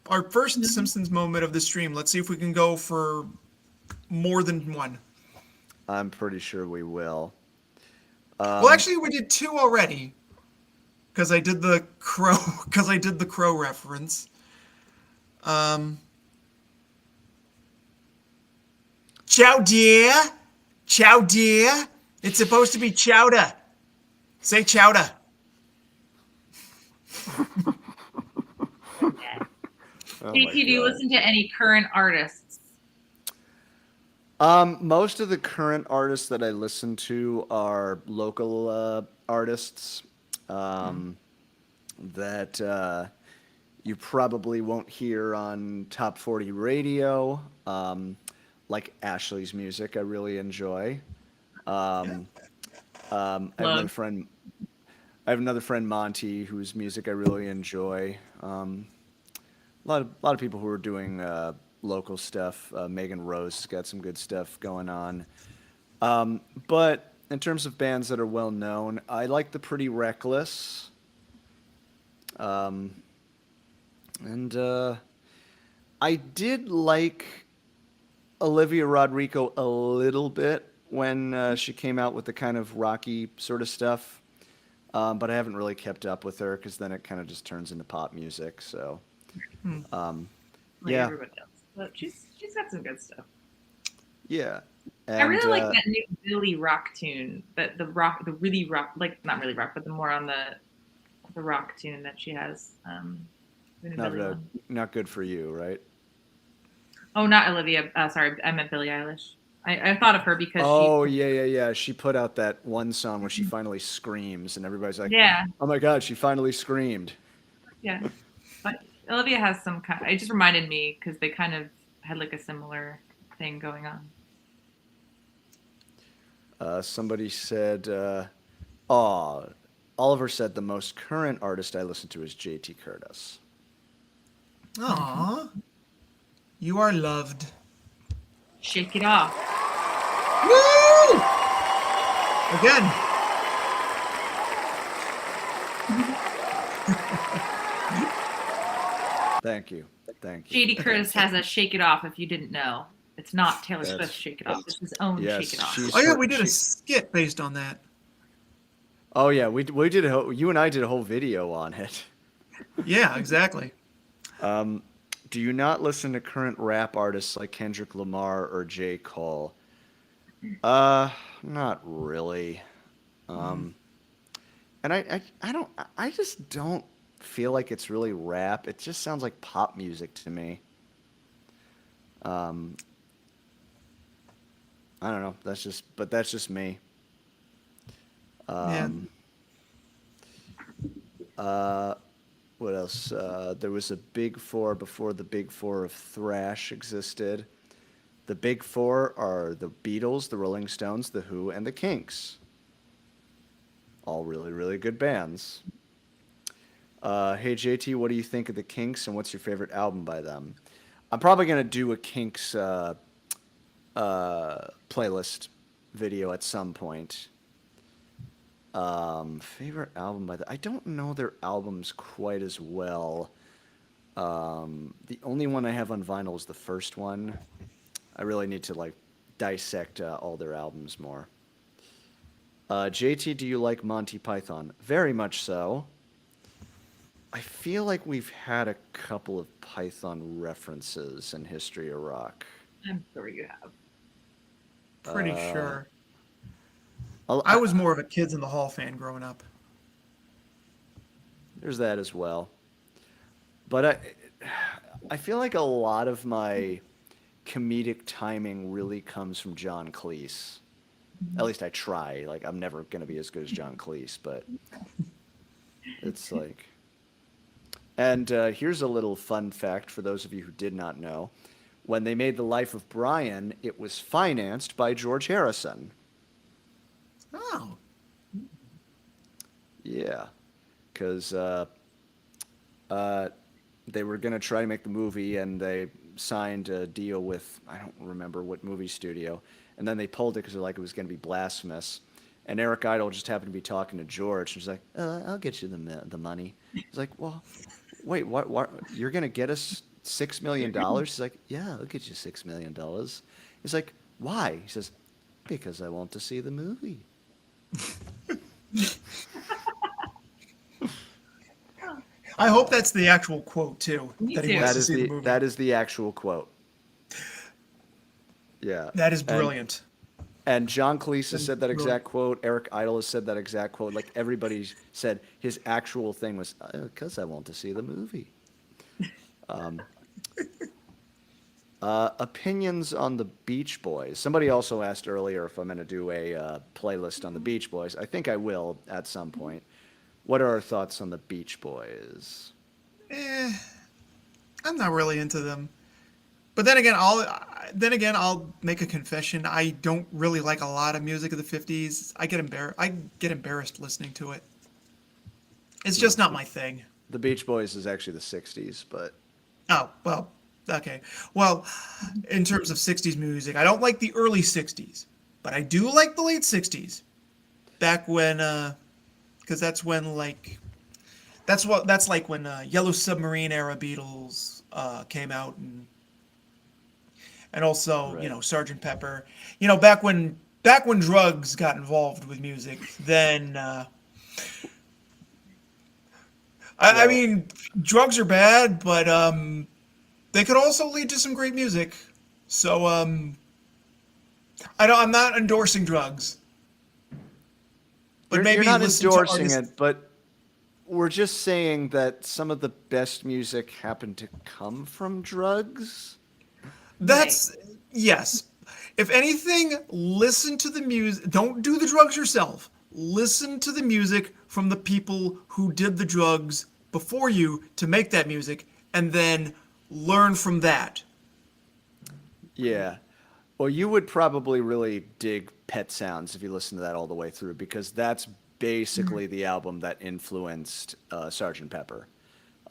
Our first Simpsons moment of the stream. Let's see if we can go for more than one. I'm pretty sure we will. Well, actually, we did two already. Because I did the crow. Because I did the crow reference. Chow dear. Chow dear. It's supposed to be chowder. Say chowder. Oh JT, my do you God. listen to any current artists? Most of the current artists that I listen to are local artists that you probably won't hear on Top 40 radio, like Ashley's music. I really enjoy. I have another friend, Monty, whose music I really enjoy. A lot of people who are doing local stuff. Megan Rose has got some good stuff going on. But in terms of bands that are well known, I like the Pretty Reckless. And I did like Olivia Rodrigo a little bit when she came out with the kind of rocky sort of stuff. But I haven't really kept up with her because then it kind of just turns into pop music. So, Like yeah. everybody else. But she's She's got some good stuff. Yeah. I And really like that new Billy rock tune, but the really rock, like not really rock, but the more on the rock tune that she has. The new not Billie one. not good for you, right? Oh, not Olivia. Sorry, I meant Billie Eilish. I thought of her because she. Oh yeah. She put out that one song where she finally screams, and everybody's like, Yeah, "Oh my God, she finally screamed." yeah. But Olivia has some kind. It just reminded me because they kind of had like a similar thing going on. Somebody said, "Aw." Oliver said the most current artist I listen to is J.T. Curtis. Aw, you are loved. Shake it off. Woo! Again. Thank you. J.D. Curtis has a "Shake It Off." If you didn't know, it's not Taylor That's- Swift's "Shake It Off." It's his own Yes, "Shake It Off." she's Oh yeah, her- we did a she- skit based on that. Oh yeah, we did you and I did a whole video on it. Yeah, exactly. Do you not listen to current rap artists like Kendrick Lamar or J. Cole? Not really. And I just don't feel like it's really rap. It just sounds like pop music to me. I don't know. That's just me. Yeah. What else? There was a Big Four before the Big Four of thrash existed. The Big Four are the Beatles, the Rolling Stones, the Who, and the Kinks. All really, really good bands. Hey JT, what do you think of the Kinks, and what's your favorite album by them? I'm probably gonna do a Kinks playlist video at some point. Favorite album by I don't know their albums quite as well. The only one I have on vinyl is the first one. I really need to like dissect all their albums more. JT, do you like Monty Python? Very much so. I feel like we've had a couple of Python references in History of Rock. I'm sure you have. Pretty sure. I'll- I was more of a Kids in the Hall fan growing up. There's that as well. But I feel like a lot of my comedic timing really comes from John Cleese. At least I try. Like, I'm never going to be as good as John Cleese, but it's like... And here's a little fun fact for those of you who did not know. When they made The Life of Brian, it was financed by George Harrison. Oh. Yeah, because they were going to try to make the movie, and they signed a deal with, I don't remember what movie studio, and then they pulled it because they're like it was going to be blasphemous. And Eric Idle just happened to be talking to George, and he's like, I'll get you the money. He's like, well, wait, what you're going to get us $6 million? He's like, yeah, I'll get you $6 million. He's like, why? He says, because I want to see the movie. I hope that's the actual quote too. Me That he too. wants That to is see the the movie. that is the actual quote. Yeah. That is And- brilliant. And John Cleese has said that Brilliant. exact quote. Eric Idle has said that exact quote. Like everybody said, his actual thing was, "Because I want to see the movie." Opinions on the Beach Boys. Somebody also asked earlier if I'm going to do a playlist on the Beach Boys. I think I will at some point. What are our thoughts on the Beach Boys? I'm not really into them. But then again, I'll make a confession. I don't really like a lot of music of the '50s. I get embarrassed listening to it. It's just not my thing. The Beach Boys is actually the '60s, but Oh, well, okay. Well, in terms of '60s music, I don't like the early '60s, but I do like the late '60s. Back when, because that's when that's like when Yellow Submarine era Beatles came out, and also Right. Sgt. Pepper. Back when drugs got involved with music, then I mean drugs are bad, but they could also lead to some great music. So I'm not endorsing drugs, but You're maybe not listen to endorsing artists. it, but we're just saying that some of the best music happen to come from drugs. Right. That's yes. If anything, listen to the music. Don't do the drugs yourself. Listen to the music from the people who did the drugs before you to make that music, and then learn from that. Yeah. Well, you would probably really dig Pet Sounds if you listen to that all the way through because that's basically the album that influenced Sgt. Pepper.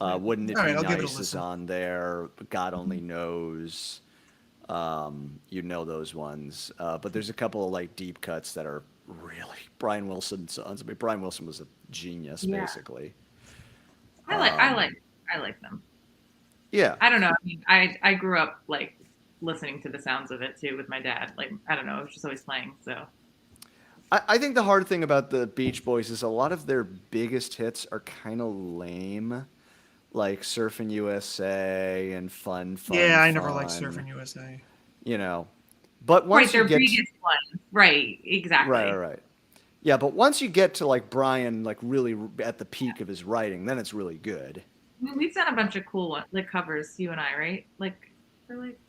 Wouldn't All It right, Be I'll give it a Nice is listen. on there. God Only Knows. You know those ones. But there's a couple of like deep cuts that are really Brian Wilson songs. I mean, Brian Wilson was a genius, Yeah. basically. I like I like I like them. Yeah. I don't know. I mean, I grew up like listening to the sounds of it too with my dad. Like I don't know, it was just always playing. So I think the hard thing about the Beach Boys is a lot of their biggest hits are kind of lame, like Surfing USA and Fun, Fun, Yeah, I never liked Fun, Surfing USA. you know. But right, once you their get biggest ones. Right, right, exactly. right. Yeah, but once you get to like Brian, like really at the peak of his writing, then it's really good. I mean, we've done a bunch of cool one, like covers, you and I, right? Like for like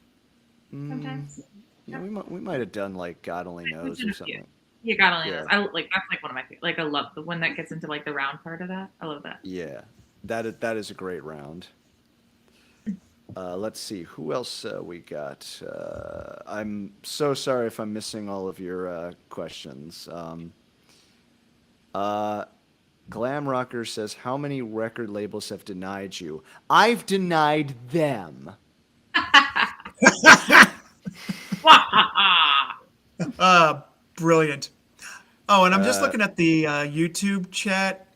Mm, sometimes. yeah, Yep. we might have done like God Only We've Knows done or a few. something. Yeah, God only knows. Yeah, I like that's like one of my like I love the one that gets into like the round part of that. I love that. yeah. That is a great round. Let's see who else we got. I'm so sorry if I'm missing all of your questions. Uh, Glam Rocker says, "How many record labels have denied you?" I've denied them. Brilliant. Oh, and I'm just Uh, looking at the YouTube chat.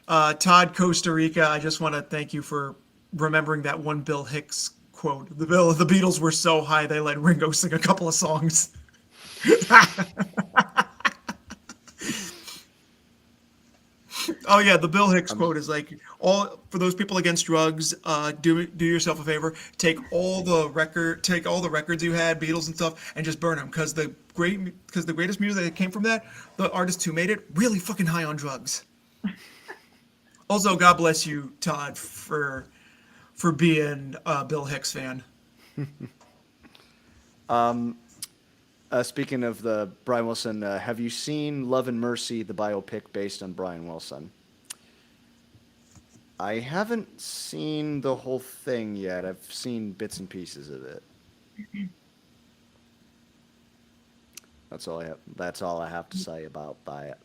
Todd, Costa Rica. I just want to thank you for remembering that one Bill Hicks quote. The Beatles were so high they let Ringo sing a couple of songs. Oh yeah, the Bill Hicks I'm quote is like all for those people against drugs. Do yourself a favor, take all the records you had, Beatles and stuff, and just burn them because the greatest music that came from that, the artists who made it, really fucking high on drugs. Also, God bless you, Todd, for being a Bill Hicks fan. speaking of the Brian Wilson. Have you seen Love and Mercy, the biopic based on Brian Wilson? I haven't seen the whole thing yet. I've seen bits and pieces of it. That's all I have. That's all I have to say about that.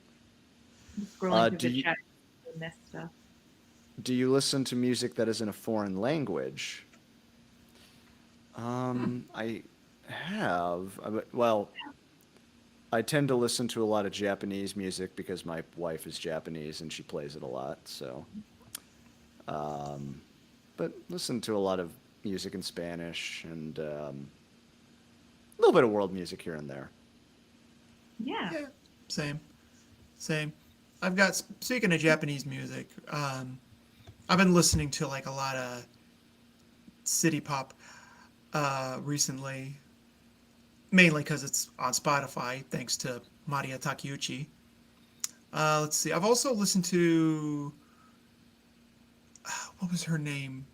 Scrolling through Do the you chat, I missed stuff. do you listen to music that is in a foreign language? I have. Well, I tend to listen to a lot of Japanese music because my wife is Japanese and she plays it a lot. So, but listen to a lot of music in Spanish and a little bit of world music here and there. Yeah. Yeah, same, same. I've got speaking of Japanese music. I've been listening to like a lot of city pop recently, mainly because it's on Spotify, thanks to Maria Takeuchi. Let's see. I've also listened to what was her name?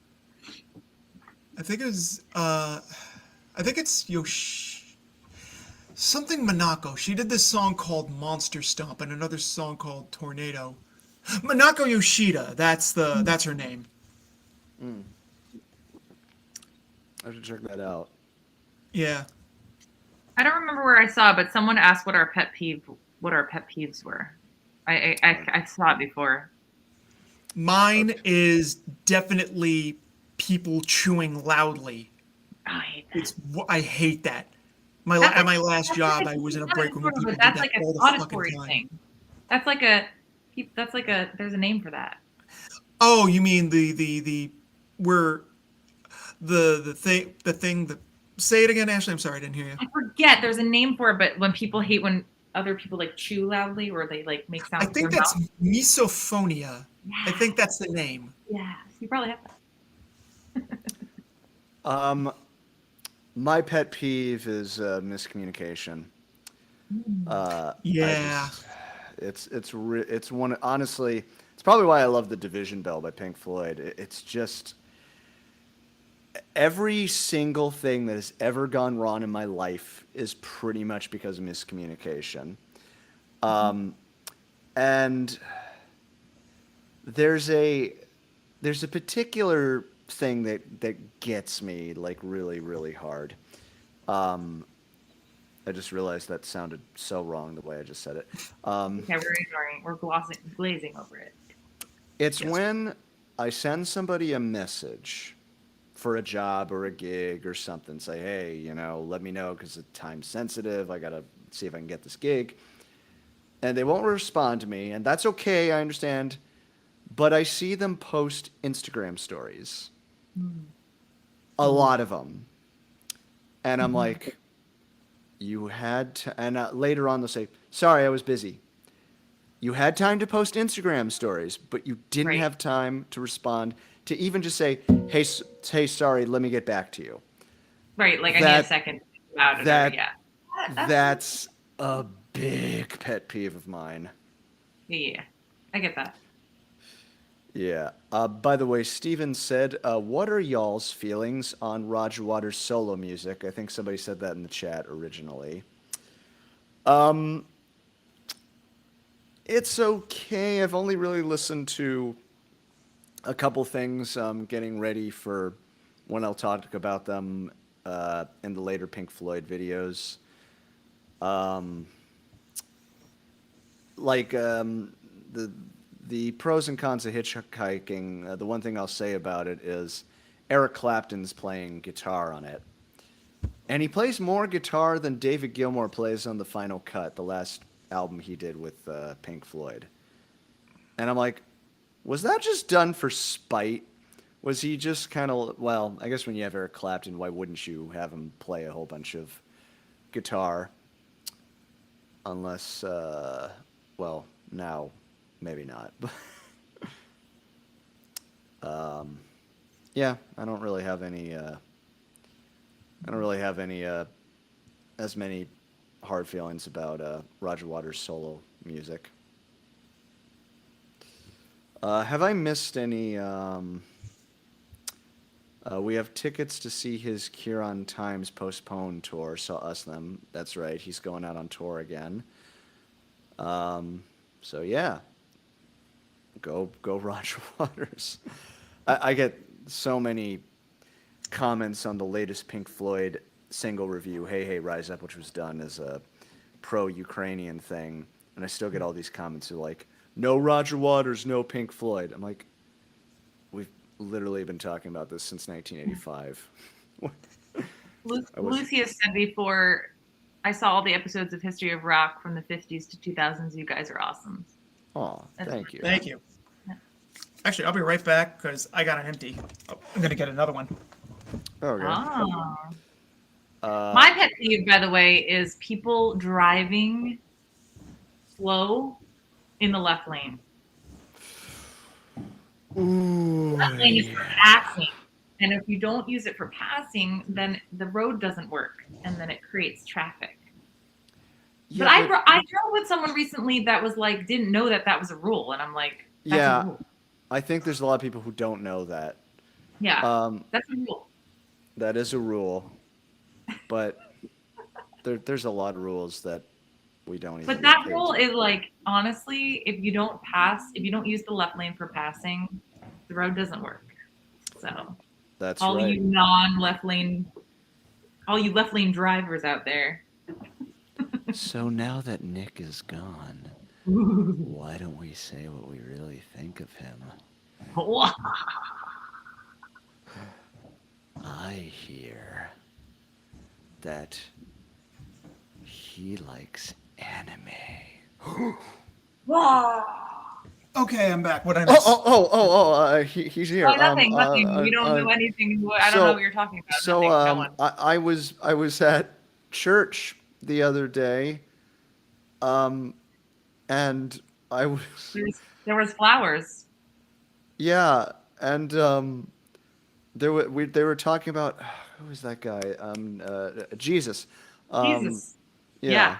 I think it was. I think it's something Monaco. She did this song called Monster Stomp and another song called Tornado. Minako Yoshida. That's her name. I have to check that out. Yeah. I don't remember where I saw, but someone asked what our pet peeves were. I saw it before. Mine is definitely people chewing loudly. Oh, I hate that. I hate that. That's At like my last job, I was in a not break room and sort of, people but did that's that like an all the fucking auditory time. thing. That's like a there's a name for that. Oh, you mean the where the thing. Say it again, Ashley. I'm sorry, I didn't hear you. I forget there's a name for it, but when people hate when other people like chew loudly or they like make sounds I with their think that's mouth. misophonia. I Yeah, think that's the name. yeah. You probably have that. Um, My pet peeve is miscommunication. I Yeah. just, it's one, honestly, it's probably why I love the Division Bell by Pink Floyd. It's just every single thing that has ever gone wrong in my life is pretty much because of miscommunication. And there's a there's a particular thing that gets me like really really hard. Um, I just realized that sounded so wrong the way I just said it. Okay, we're ignoring, we're glazing over it. It's Yes. when I send somebody a message for a job or a gig or something, say, hey, let me know because it's time sensitive. I gotta see if I can get this gig, and they won't respond to me, and that's okay. I understand, but I see them post Instagram stories, a lot of them, and I'm like, you had to, and later on they'll say, sorry, I was busy. You had time to post Instagram stories, but you didn't Right. have time to respond to even just say, "Hey, hey, sorry, let me get back to you." Right. Like I need a That second to think about it, or that yeah. that's a big pet peeve of mine. Yeah. I get that. Yeah. By the way, Steven said, "What are y'all's feelings on Roger Waters' solo music?" I think somebody said that in the chat originally. Um, it's okay. I've only really listened to a couple things getting ready for when I'll talk about them in the later Pink Floyd videos. Um, like the the pros and cons of hitchhiking. The one thing I'll say about it is Eric Clapton's playing guitar on it, and he plays more guitar than David Gilmour plays on the Final Cut, the last album he did with Pink Floyd. And I'm like, was that just done for spite? Was he just kind of, well, I guess when you have Eric Clapton, why wouldn't you have him play a whole bunch of guitar? Unless, well, now, maybe not. Yeah, I don't really have any, I don't really have any, as many hard feelings about Roger Waters' solo music. Have I missed any, we have tickets to see his Cure on Times postponed tour. Saw us them. That's right. He's going out on tour again. So yeah, go Roger Waters. I get so many comments on the latest Pink Floyd single review. Hey hey, Rise Up, which was done as a pro-Ukrainian thing, and I still get all these comments who are like, no Roger Waters, no Pink Floyd. I'm like, we've literally been talking about this since 1985. I was, Lucy has said before, I saw all the episodes of History of Rock from the 50s to 2000s. You guys are awesome. oh, That's thank you. Thank you. Actually, I'll be right back because I got an empty. Oh, I'm gonna get another one. Okay. Oh. Uh, My pet peeve, by the way, is people driving slow in the left lane. ooh, Left lane is for yeah. passing. And if you don't use it for passing, then the road doesn't work and then it creates traffic. But I drove with someone recently that was like, didn't know that was a rule. And I'm like, that's yeah, a rule. I think there's a lot of people who don't know that. Yeah, Um, that's a rule. that is a rule, but there's a lot of rules that we don't even But that pay rule attention. is like, honestly, if you don't use the left lane for passing, the road doesn't work. So That's all right. you left lane drivers out there. So now that Nick is gone, why don't we say what we really think of him? I hear that he likes anime. Okay, I'm back. What I Oh, miss? he's here. Oh, nothing. We don't know anything. I don't know what you're talking about. So, Nothing. Go on. I was at church the other day, and I was, There was flowers. yeah, and they were talking about who was that guy? Jesus. Um, Jesus. Yeah. yeah,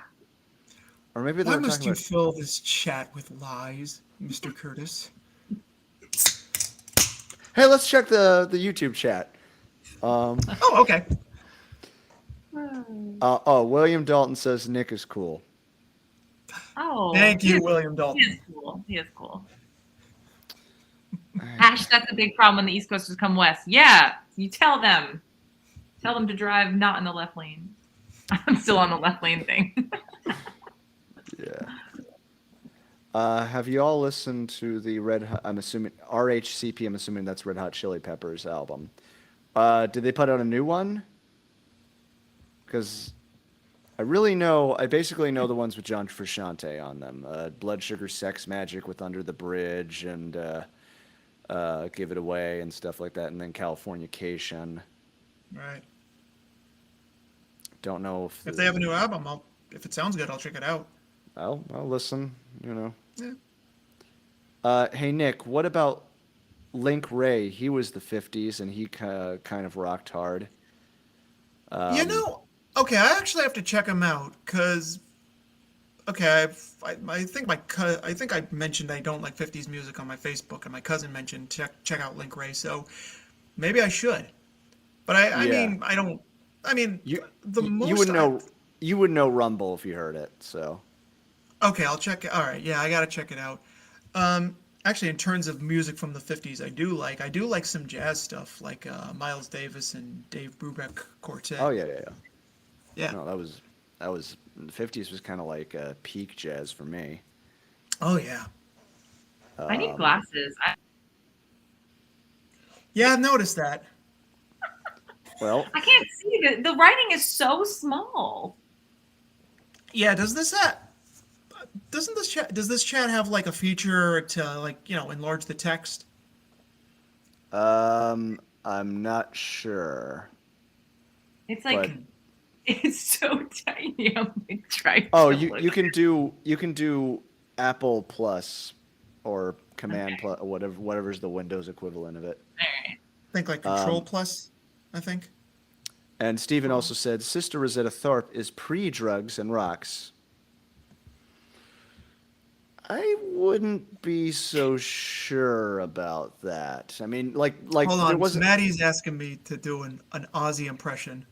or maybe they Why were talking must you about. fill this chat with lies, Mr. Curtis? Hey, let's check the YouTube chat. Um, Oh, okay. oh, William Dalton says Nick is cool. Oh, Thank you, William he is Dalton. cool. He is cool. Ash, that's a big problem when the East Coasters come west. Yeah, you tell them. Tell them to drive not in the left lane. I'm still on the left lane thing. Yeah. Have you all listened to the Red Hot, I'm assuming RHCP, I'm assuming that's Red Hot Chili Peppers album. Did they put out a new one? Because I basically know the ones with John Frusciante on them. Blood Sugar Sex Magic with Under the Bridge and Give It Away and stuff like that. And then Californication. Right. Don't know If they have a new album, if it sounds good, I'll check it out. I'll listen, you know. Yeah. Hey, Nick, what about Link Ray? He was the 50s and he kind of rocked hard. You Um, know, okay, I actually have to check him out because, okay, I think I think I mentioned I don't like 50s music on my Facebook, and my cousin mentioned check out Link Ray, so maybe I should. But I yeah. mean, I don't. I mean, You the you would most I. know Rumble if you heard it. So Okay, I'll check it. All right, yeah, I gotta check it out. Actually, in terms of music from the 50s, I do like some jazz stuff, like Miles Davis and Dave Brubeck Quartet. oh yeah. Yeah. No, that was the 50s was kind of like peak jazz for me. Oh yeah. I need Um, glasses. Yeah, I've noticed that. well, I can't see the writing is so small. Yeah, does this chat have like a feature to like, enlarge the text? I'm not sure, It's but like it's so tiny. I'm like trying oh, to you look. you can do Apple Plus or Command Okay. Plus, whatever's the Windows equivalent of it. All right. I think like Control Um, Plus, I think. and Stephen Cool. also said Sister Rosetta Tharpe is pre-drugs and rocks. I wouldn't be so sure about that. I mean, like Hold there on, wasn't. Maddie's asking me to do an Aussie impression.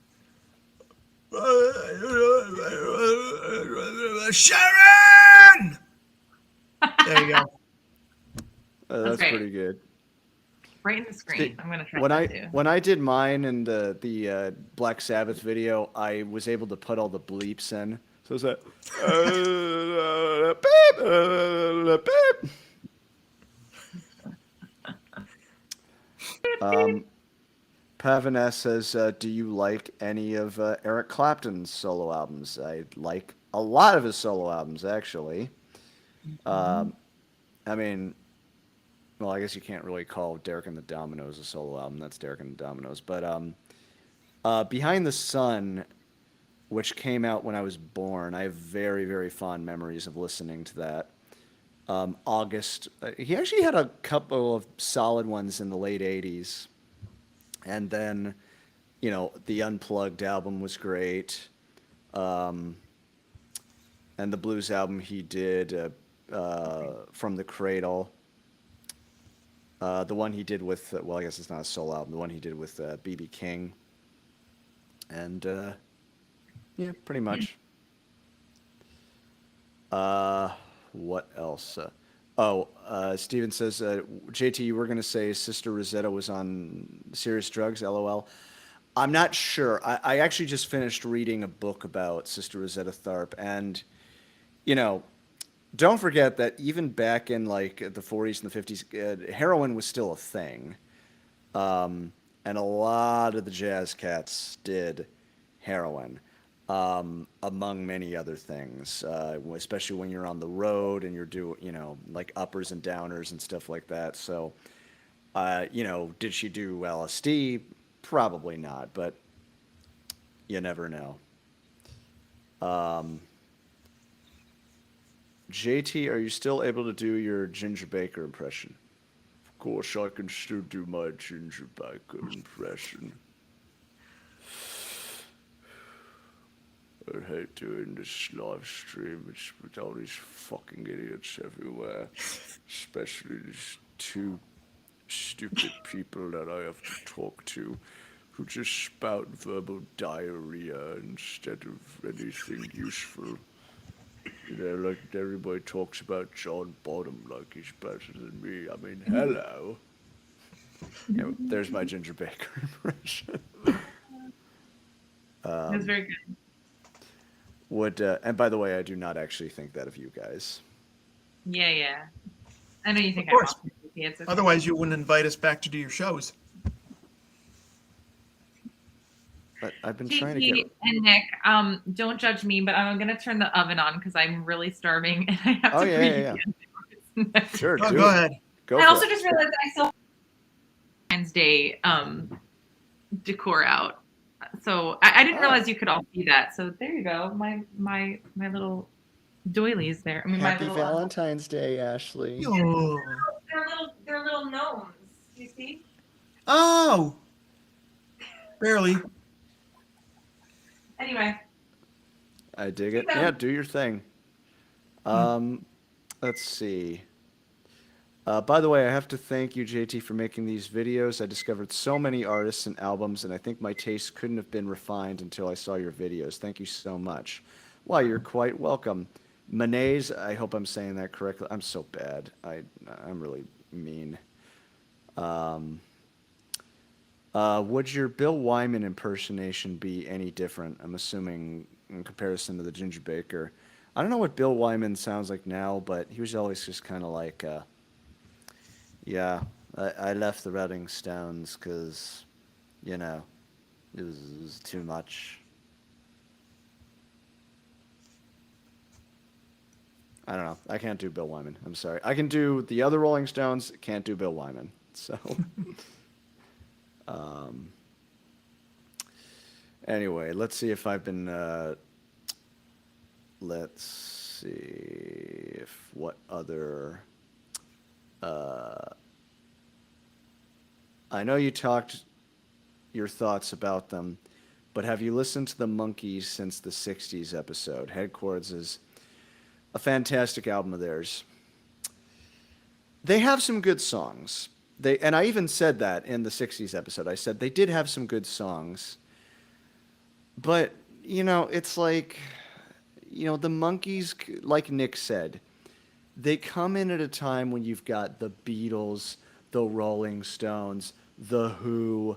Sharon! There you go. That's That's great. pretty good. Right in the screen. See, I'm gonna try when that I too. when I did mine in the Black Sabbath video, I was able to put all the bleeps in. So it's like beep, beep. Um, Pavan S says, "Do you like any of Eric Clapton's solo albums?" I like a lot of his solo albums, actually. Um, I mean, well, I guess you can't really call Derek and the Dominoes a solo album. That's Derek and the Dominoes. But Behind the Sun, which came out when I was born, I have very, very fond memories of listening to that. August, he actually had a couple of solid ones in the late 80s. And then, the Unplugged album was great. Um, and the blues album he did, From the Cradle. The one he did with, well, I guess it's not a solo album, the one he did with B.B. King. And, yeah, pretty much. What else? Steven says, JT, you were going to say Sister Rosetta was on serious drugs, LOL. I'm not sure. I actually just finished reading a book about Sister Rosetta Tharpe, and, you know, don't forget that even back in like the 40s and the 50s, heroin was still a thing. And a lot of the jazz cats did heroin, among many other things, especially when you're on the road and you're doing, like uppers and downers and stuff like that. So, did she do LSD? Probably not, but you never know. Um, JT, are you still able to do your Ginger Baker impression? Of course, I can still do my Ginger Baker impression. I hate doing this live stream. It's with all these fucking idiots everywhere. Especially these two stupid people that I have to talk to who just spout verbal diarrhea instead of anything useful. You know, like everybody talks about John Bottom like he's better than me. I mean, hello. Yeah, there's my Ginger Baker impression. It was very good. And by the way, I do not actually think that of you guys. Yeah, yeah. I know you think Of course. I'm awesome. It's okay. Otherwise, you wouldn't invite us back to do your shows. But I've been trying to JT get. and Nick, don't judge me, but I'm gonna turn the oven on because I'm really starving and I have Oh, to yeah. preheat. Sure, Oh, do go it. ahead. Go I for also it. just realized I still have Valentine's Day decor out. So I didn't realize you could all see that. So there you go. My little doilies there. I mean Happy my little Valentine's Day, Ashley. Oh. they're little gnomes. Do you see? Oh. Barely. Anyway. I dig it. Yeah. Yeah, do your thing. Let's see. By the way, I have to thank you, JT, for making these videos. I discovered so many artists and albums, and I think my taste couldn't have been refined until I saw your videos. Thank you so much. Why, you're quite welcome. Manez, I hope I'm saying that correctly. I'm so bad. I'm really mean. Would your Bill Wyman impersonation be any different? I'm assuming in comparison to the Ginger Baker. I don't know what Bill Wyman sounds like now, but he was always just kind of like, yeah, I left the Rolling Stones because, you know, it was too much. I don't know. I can't do Bill Wyman. I'm sorry. I can do the other Rolling Stones. Can't do Bill Wyman. So, anyway, let's see if I've been. Let's see if what other. I know you talked your thoughts about them, but have you listened to the Monkees since the '60s episode? Headchords is a fantastic album of theirs. They have some good songs. And I even said that in the '60s episode. I said they did have some good songs, but you know, it's like, you know, the Monkees, like Nick said, they come in at a time when you've got the Beatles, the Rolling Stones, the Who,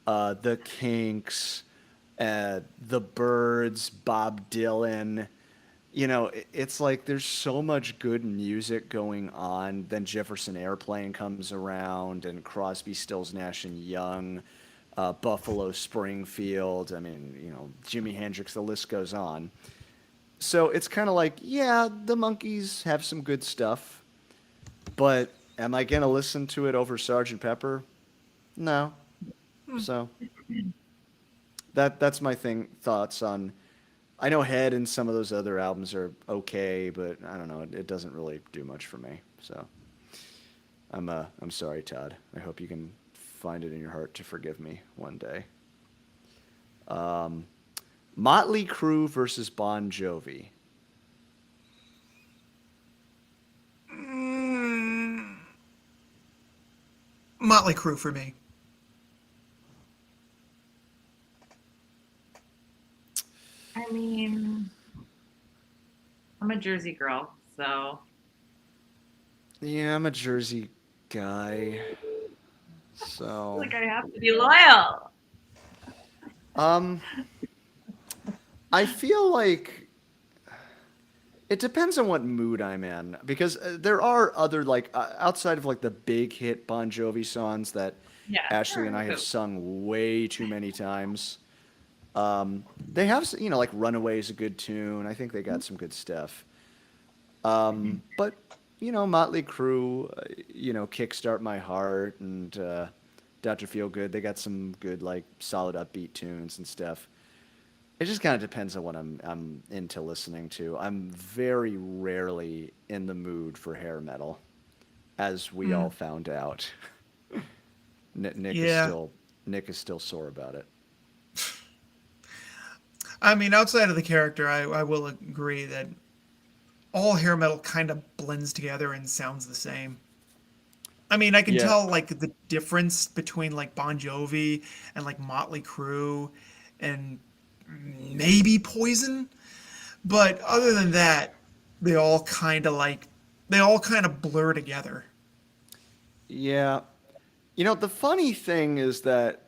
the Kinks, the Byrds, Bob Dylan. You know, it's like there's so much good music going on. Then Jefferson Airplane comes around, and Crosby, Stills, Nash and Young, Buffalo Springfield. I mean, you know, Jimi Hendrix. The list goes on. So it's kind of like, yeah, the Monkees have some good stuff, but am I gonna listen to it over Sgt. Pepper? No. So that's my thoughts on. I know Head and some of those other albums are okay, but I don't know. It doesn't really do much for me. So I'm sorry, Todd. I hope you can find it in your heart to forgive me one day. Motley Crue versus Bon Jovi. Motley Crue for me. I mean, I'm a Jersey girl, so Yeah, I'm a Jersey guy. So like I have to be loyal. I feel like it depends on what mood I'm in, because there are other, like, outside of like the big hit Bon Jovi songs that Yeah, Ashley and I have sung way too many times. They have, you know, like Runaway is a good tune. I think they got some good stuff. But, you know, Motley Crue, you know, Kickstart My Heart and Dr. Feelgood, they got some good, like, solid upbeat tunes and stuff. It just kind of depends on what I'm into listening to. I'm very rarely in the mood for hair metal. as we all found out. Yeah. Nick is still sore about it. I mean, outside of the character, I will agree that all hair metal kind of blends together and sounds the same. I mean, I can Yeah. tell like the difference between like Bon Jovi and like Motley Crue and maybe Poison, but other than that, they all kind of like they all kind of blur together. Yeah. The funny thing is that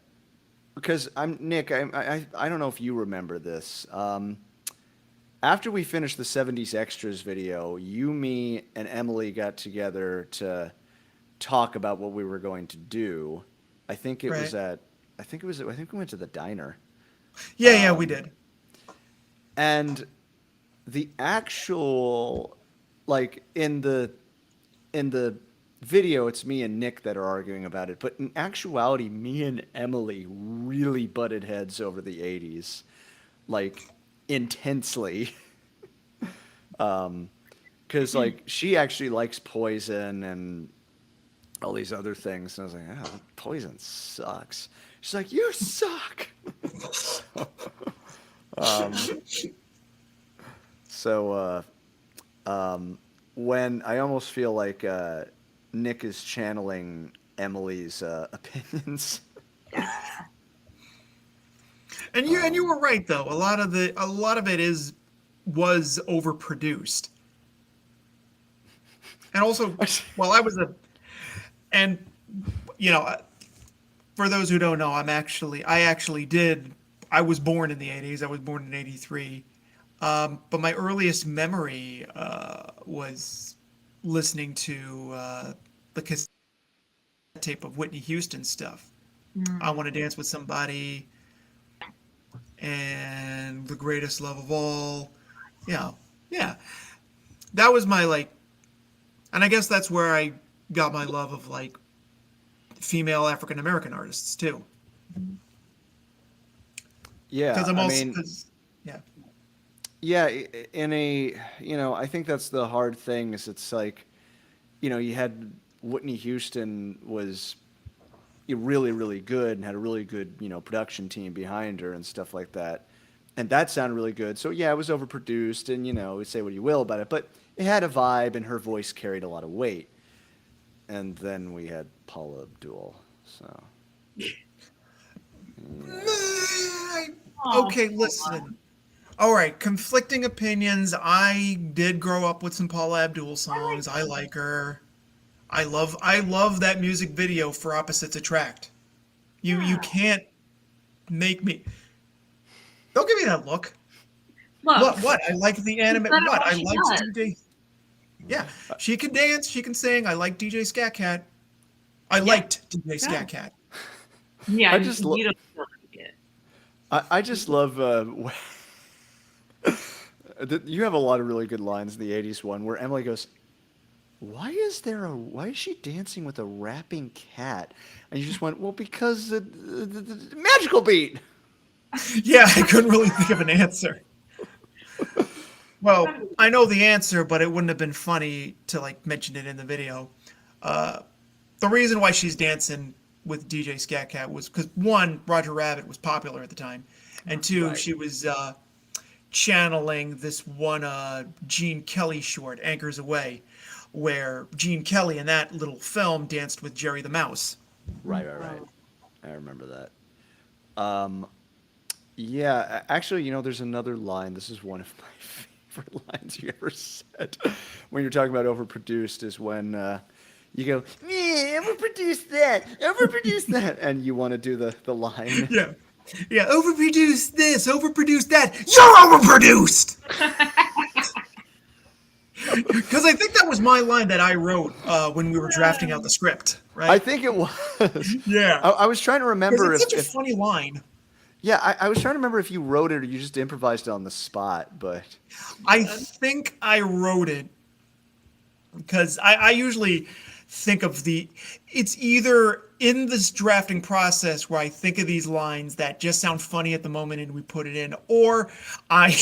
because I'm Nick, I don't know if you remember this. After we finished the 70s extras video, you, me, and Emily got together to talk about what we were going to do. I think it was Right. at I think we went to the diner. Yeah, yeah, we did. And the actual like in the video it's me and Nick that are arguing about it, but in actuality me and Emily really butted heads over the 80s like intensely. Cuz like she actually likes Poison and all these other things and I was like, "Oh, Poison sucks." She's like, "You suck." So when I almost feel like Nick is channeling Emily's opinions. And you were right though. A lot of it is was overproduced. And also, well, and you know, for those who don't know, I was born in the 80s. I was born in 83. But my earliest memory was listening to the cassette tape of Whitney Houston stuff. I Want to Dance with Somebody and The Greatest Love of All. Yeah, yeah. That was my like, and I guess that's where I got my love of like female African American artists too. Yeah, Because I'm I also, mean, yeah. yeah, I think that's the hard thing is it's like, you had Whitney Houston was really, really good and had a really good, production team behind her and stuff like that. And that sounded really good. So yeah, it was overproduced and, say what you will about it, but it had a vibe and her voice carried a lot of weight. And then we had Paula Abdul. So Oh, Okay, listen. All right, conflicting opinions. I did grow up with some Paula Abdul songs. I like her. I love that music video for Opposites Attract. You yeah. can't make me. Don't give me that look. Look, What? I like the anime. that's What? all I she liked does. DJ. Yeah, she can dance. She can sing. I like DJ Scat Cat. I Yeah, liked DJ Scat good. Cat. Yeah, I you just, don't feel like it. I just love, you have a lot of really good lines in the 80s one where Emily goes, why is she dancing with a rapping cat? And you just went, well, because the magical beat. Yeah, I couldn't really think of an answer. Well, I know the answer, but it wouldn't have been funny to like mention it in the video. The reason why she's dancing with DJ Scat Cat was because one, Roger Rabbit was popular at the time, and two, Right. she was channeling this one Gene Kelly short, Anchors Away, where Gene Kelly in that little film danced with Jerry the Mouse. Right. I remember that. Yeah, actually, there's another line. This is one of my favorite lines you ever said when you're talking about overproduced is when you go, yeah, overproduce that, and you want to do the line. Yeah. Yeah, overproduce this, overproduce that. You're overproduced! Because I think that was my line that I wrote when we were drafting out the script, I right? think it was. Yeah. I was trying to Because remember it's such a if funny line. yeah, I was trying to remember if you wrote it or you just improvised it on the spot, but I think I wrote it because I usually think of it's either in this drafting process where I think of these lines that just sound funny at the moment and we put it in, I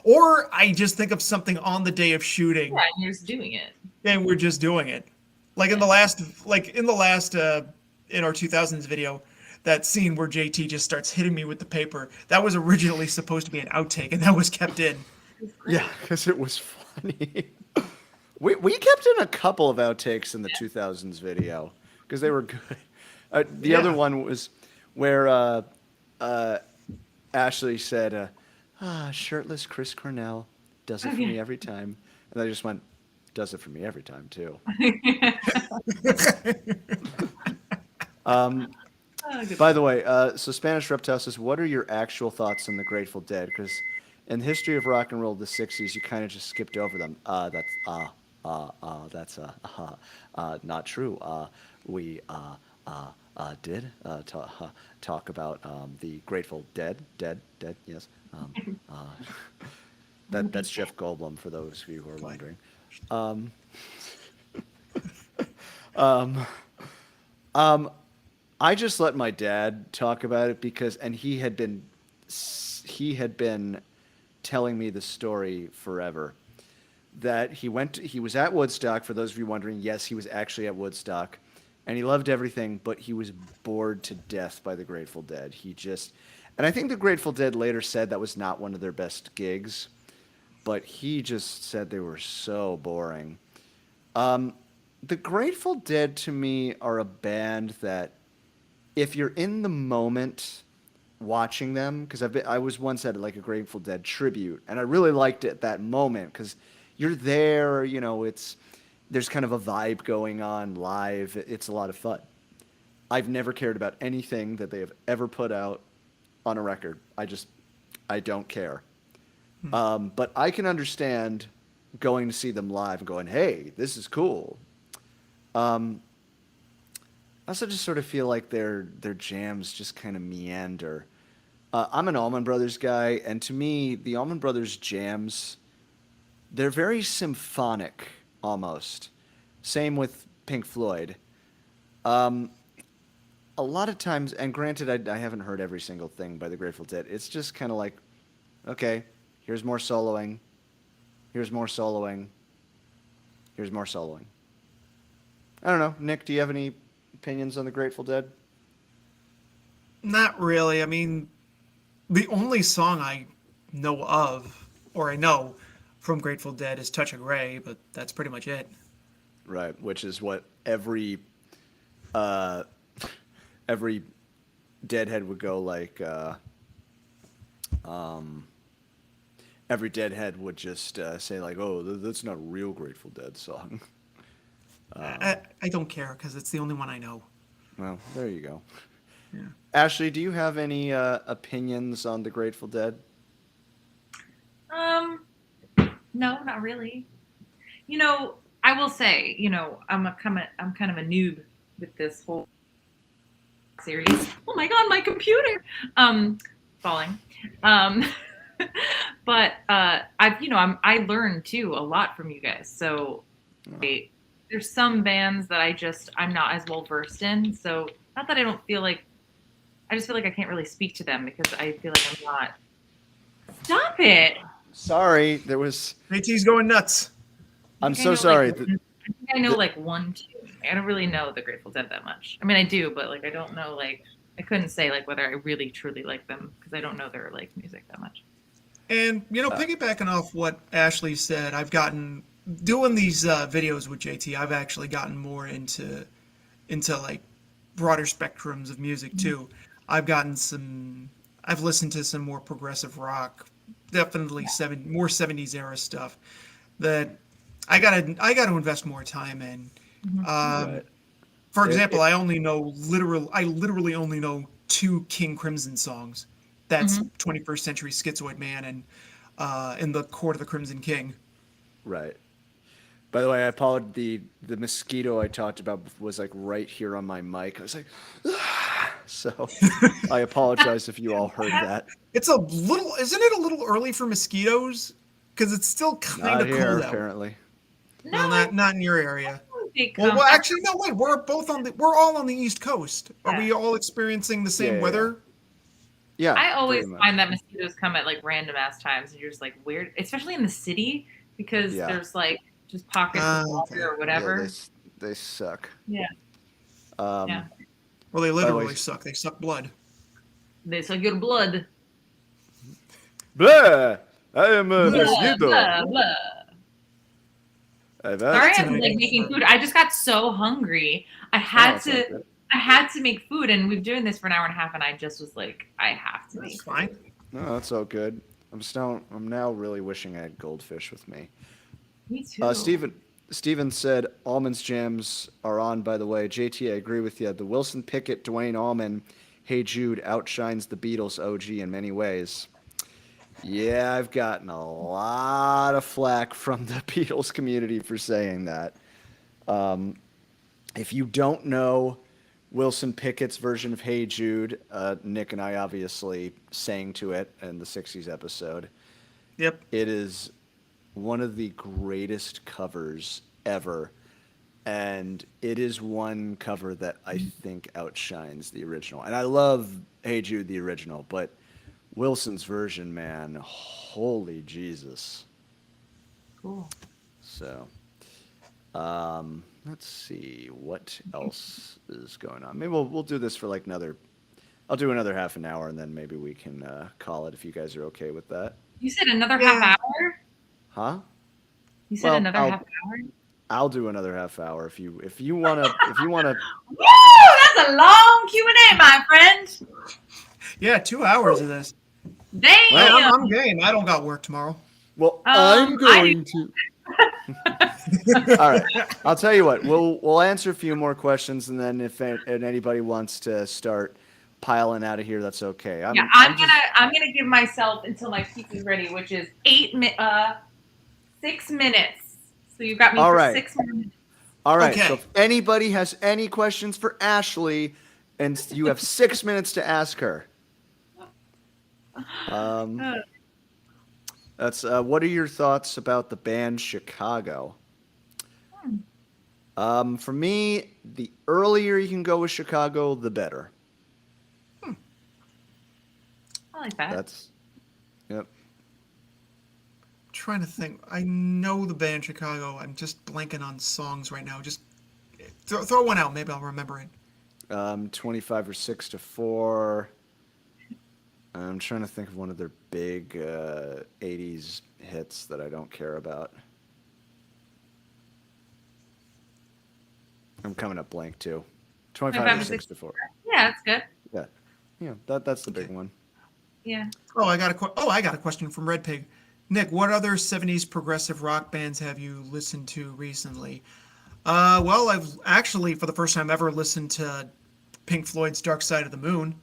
or I just think of something on the day of shooting Yeah, and you're just doing it. and we're just doing it. Like in our 2000s video, that scene where JT just starts hitting me with the paper, that was originally supposed to be an outtake, and that was kept in. It's great. Yeah, because it was funny. We kept in a couple of outtakes in the 2000s video because they were good. The other Yeah. one was where Ashley said, shirtless Chris Cornell does it for me every time. And I just went, does it for me every time, too. Oh, good. By the way, so Spanish Reptile says, what are your actual thoughts on the Grateful Dead? Because in the history of rock and roll of the 60s, you kind of just skipped over them. That's not true. We did talk about the Grateful Dead, yes. That's Jeff Goldblum, for those of you who are wondering. I just let my dad talk about it because, and he had been telling me the story forever. That he was at Woodstock. For those of you wondering, yes, he was actually at Woodstock, and he loved everything, but he was bored to death by the Grateful Dead. And I think the Grateful Dead later said that was not one of their best gigs, but he just said they were so boring. The Grateful Dead to me are a band that, if you're in the moment watching them, because I was once at like a Grateful Dead tribute, and I really liked it at that moment because you're there, there's kind of a vibe going on live. It's a lot of fun. I've never cared about anything that they have ever put out on a record. I don't care. But I can understand going to see them live and going, hey, this is cool. I also just sort of feel like their jams just kind of meander. I'm an Allman Brothers guy, and to me, the Allman Brothers jams, they're very symphonic almost. Same with Pink Floyd. A lot of times, and granted, I haven't heard every single thing by the Grateful Dead. It's just kind of like, okay, here's more soloing. Here's more soloing. Here's more soloing. I don't know. Nick, do you have any opinions on the Grateful Dead? Not really. I mean, the only song I know of, or I know from Grateful Dead, is Touch of Grey, but that's pretty much it. Right, which is what every Deadhead would go like. Every Deadhead would just say like, "Oh, that's not a real Grateful Dead song." I don't care because it's the only one I know. Well, there you go. Yeah. Ashley, do you have any opinions on the Grateful Dead? No, not really. I will say, I'm kind of a noob with this whole series. Oh my god, my computer falling. But I learned too a lot from you guys. So there's some bands that I'm not as well versed in. So not that I don't feel like, I just feel like I can't really speak to them because I feel like I'm not. Stop it. Sorry, there was. JT's going nuts. I'm so sorry. I think I know like one, two. I don't really know the Grateful Dead that much. I mean, I do, but like I don't know. Like I couldn't say like whether I really truly like them because I don't know their like music that much. And piggybacking off what Ashley said, I've gotten doing these videos with JT. I've actually gotten more into like broader spectrums of music too. I've listened to some more progressive rock, definitely more 70s era stuff that I gotta invest more time in. Right. For example, I literally only know 2 King Crimson songs. That's 21st Century Schizoid Man and In the Court of the Crimson King. Right. By the way, I apologize. The mosquito I talked about was like right here on my mic. I was like, so I apologize if you all heard that. Isn't it a little early for mosquitoes? Because it's still kind Not of here, cold out. apparently. Well, not in your area. They come. Well, actually, no. Wait, we're all on the East Coast. Are we all experiencing the same Yeah. weather? Yeah. I always pretty much. find that mosquitoes come at like random ass times, and you're just like weird, especially in the city because Yeah. there's like just pockets of water or Yeah, whatever. They suck. Yeah. Um, Yeah. Well, they By the way- literally suck. They suck blood. They suck your blood. Blah! I am a Blah, mosquito. Blah, blah. I've Sorry, asked- an I'm like idea making for- food. I just got so hungry. I Oh, had it's all to. good. I had to make food, and we've been doing this for an hour and a half, and I just was like, I have to That's make. fine. No, that's all good. I'm now really wishing I had goldfish with me. Me too. Steven said almonds jams are on, by the way. JT, I agree with you. The Wilson Pickett, Dwayne Allman, Hey Jude outshines the Beatles OG in many ways. Yeah, I've gotten a lot of flack from the Beatles community for saying that. If you don't know Wilson Pickett's version of Hey Jude, Nick and I obviously sang to it in the 60s episode. Yep. It is one of the greatest covers ever. And it is one cover that I think outshines the original. And I love Hey Jude, the original, but Wilson's version, man, holy Jesus. Cool. So, let's see what else is going on. Maybe we'll do this for like I'll do another half an hour, and then maybe we can call it if you guys are okay with that. You said another Yeah. half hour. Huh? You said Well, another I'll- half hour. I'll do another half hour if you wanna Woo! That's a long Q&A, my friend. Yeah, 2 hours of this. Damn. Well, I'm game. I don't got work tomorrow. Well, I'm I'm going to. All right, I'll tell you what. We'll answer a few more questions, and then if anybody wants to start piling out of here, that's okay. I'm just- gonna give myself until my pizza's ready, which is 6 minutes. So you got me All for right. 6 minutes. All right. Okay. So if anybody has any questions for Ashley, and you have 6 minutes to ask her. That's what are your thoughts about the band Chicago? For me, the earlier you can go with Chicago, the better. I like that. That's yep. Trying to think. I know the band Chicago. I'm just blanking on songs right now. Just throw one out. Maybe I'll remember it. 25 or 6 to 4. I'm trying to think of one of their big 80s hits that I don't care about. I'm coming up blank too. 25 or 6 to 4. Yeah, that's good. Yeah, that's the big one. Yeah. I got a question from Red Pig. Nick, what other 70s progressive rock bands have you listened to recently? Well, I've actually, for the first time ever, listened to Pink Floyd's Dark Side of the Moon.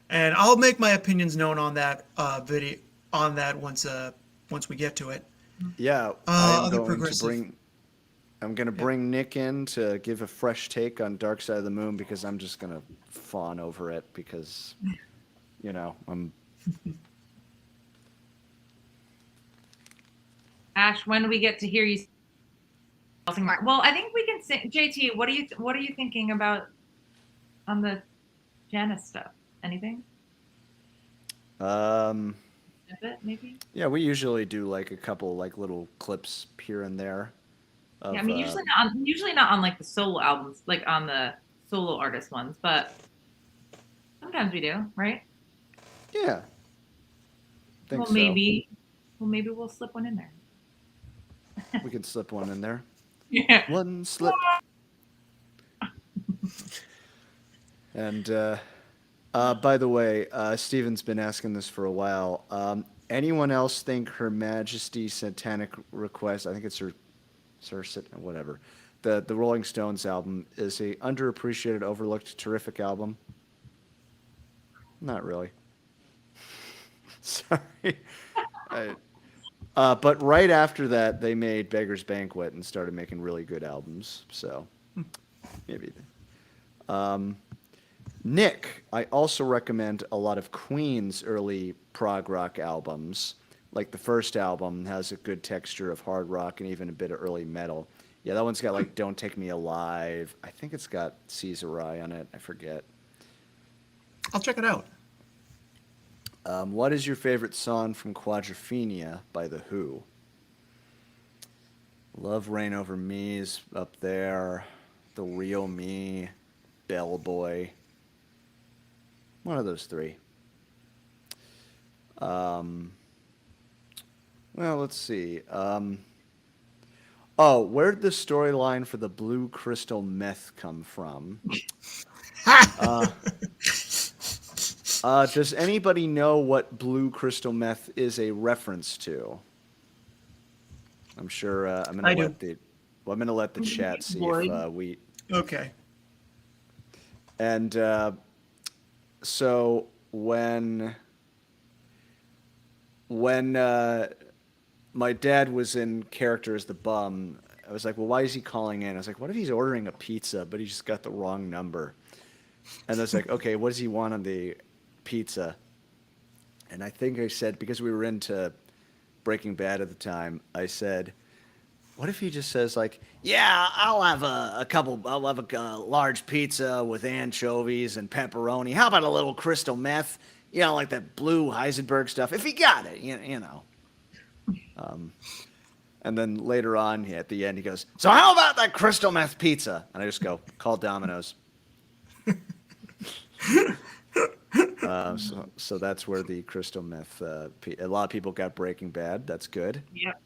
And I'll make my opinions known on that video once we get to it. Yeah, Other progressive. I'm going to bring Nick in to give a fresh take on Dark Side of the Moon because I'm just going to fawn over it because, I'm. Ash, when do we get to hear you? Well, I think we can sing. JT, what are you thinking about on the Janice stuff? Anything? A bit, maybe. Yeah, we usually do like a couple like little clips here and there. Yeah, I mean, usually not on like the solo albums, like on the solo artist ones, but sometimes we do, right? Yeah. Think Well, so. maybe we'll slip one in there. We could slip one in there. Yeah. One slip. And by the way, Steven's been asking this for a while. Anyone else think Her Majesty's Satanic Request? I think it's her whatever. The Rolling Stones album is a underappreciated, overlooked, terrific album. Not really. Sorry. But right after that, they made Beggar's Banquet and started making really good albums. So maybe. Nick, I also recommend a lot of Queen's early prog rock albums. Like the first album has a good texture of hard rock and even a bit of early metal. Yeah, that one's got like Don't Take Me Alive. I think it's got Caesar Eye on it. I forget. I'll check it out. What is your favorite song from Quadrophenia by The Who? Love Reign Over Me's up there. The Real Me, Bellboy. One of those three. Well, let's see. Oh, where'd the storyline for the Blue Crystal Meth come from? Does anybody know what Blue Crystal Meth is a reference to? I'm sure I'm I gonna do. I'm gonna let the chat see Would. if we. Okay. And so when my dad was in character as the bum, I was like, well, why is he calling in? I was like, what if he's ordering a pizza, but he just got the wrong number? And I was like, okay, what does he want on the pizza? And I think I said, because we were into Breaking Bad at the time, I said, what if he just says like, yeah, I'll have a large pizza with anchovies and pepperoni. How about a little crystal meth? You know, like that blue Heisenberg stuff. If he got it, you know. And then later on, at the end, he goes, so how about that crystal meth pizza? And I just go, call Domino's. So that's where the crystal meth. A lot of people got Breaking Bad. That's good. Yep.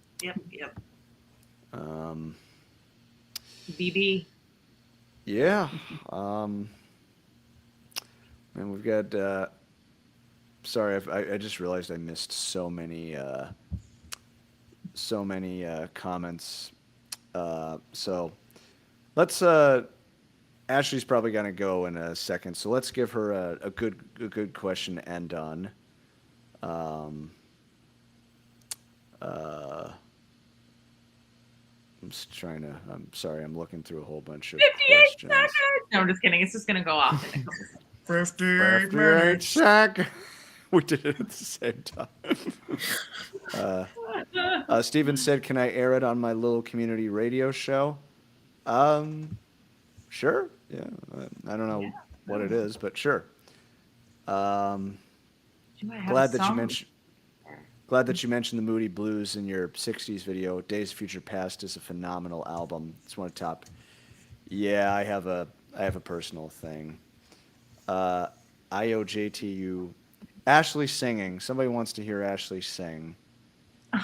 BB. Yeah. And we've got. Sorry, I just realized I missed so many comments. So let's. Ashley's probably gonna go in a second, so let's give her a good question to end on. I'm just trying to. I'm sorry. I'm looking through a whole bunch of 58 questions. seconds. No, I'm just kidding. It's just gonna go off in a couple seconds. 58 58 minutes. sec. We did it at the same time. Steven said, "Can I air it on my little community radio show?" Sure. Yeah. I don't know what it is, but sure. Do I have Glad a that you song? mentioned. Glad that you mentioned the Moody Blues in your '60s video. Days of Future Past is a phenomenal album. It's one of the top. Yeah, I have a personal thing. IOJTU. Ashley singing. Somebody wants to hear Ashley sing.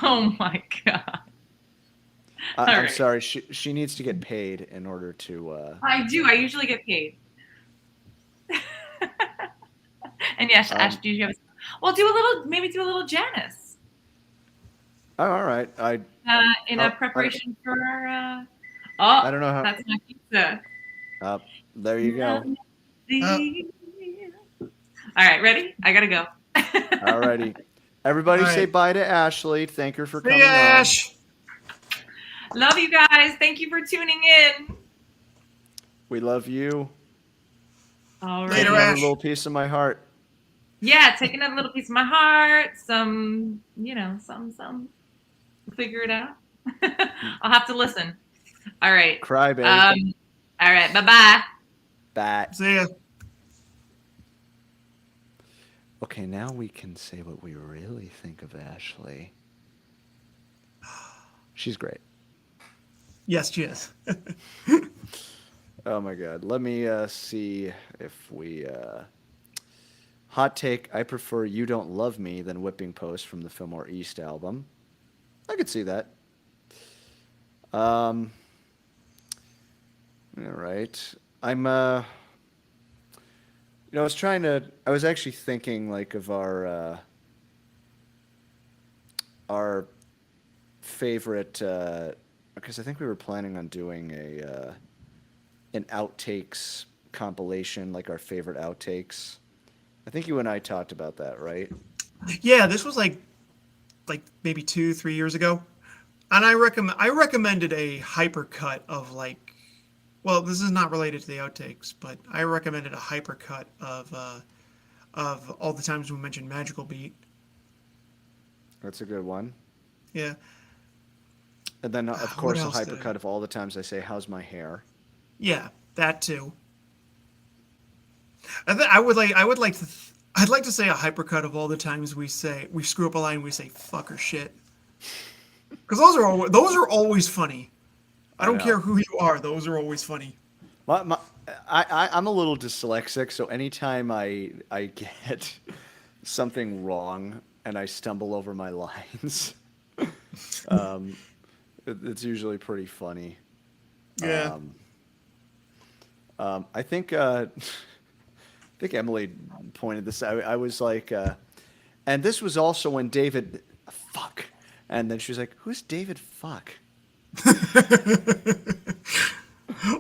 Oh my god. I'm All right. sorry. She needs to get paid in order to. I do. I usually get paid. And yes, Ash, do you have? Well, maybe do a little Janice. Oh, all right. In Oh, a preparation for. I don't know how. That's my pizza. There you go. All right, ready? I gotta go. All righty. Everybody All say right. bye to Ashley. Thank her for See coming ya, on. Ash. Love you guys. Thank you for tuning in. We love you. All right. Later, Taking every Ash. little piece of my heart. Yeah, taking a little piece of my heart. Some. We'll figure it out. I'll have to listen. All right. Cry, baby. All right. Bye-bye. Bye. See ya. Okay, now we can say what we really think of Ashley. She's great. Yes, she is. Oh my God. Let me see if we. Hot take: I prefer "You Don't Love Me" than "Whipping Post" from the Fillmore East album. I could see that. All right. I'm. I was actually thinking like of our favorite, because I think we were planning on doing an outtakes compilation, like our favorite outtakes. I think you and I talked about that, right? Yeah, this was like maybe 2-3 years ago, and I recommended a hypercut of like, well, this is not related to the outtakes, but I recommended a hypercut of all the times we mentioned Magical Beat. That's a good one. Yeah. And then, of What course, a else did I- hypercut of all the times I say, "How's my hair?" Yeah, that too. I'd like to say a hypercut of all the times we screw up a line, we say fuck or shit, because those are always funny. I I don't care know. who you are. Those are always funny. My, I'm a little dyslexic, so anytime I get something wrong and I stumble over my lines, um, it's usually pretty funny. Yeah. I think I think Emily pointed this out. I was like, and this was also when David fuck, and then she was like, "Who's David fuck?"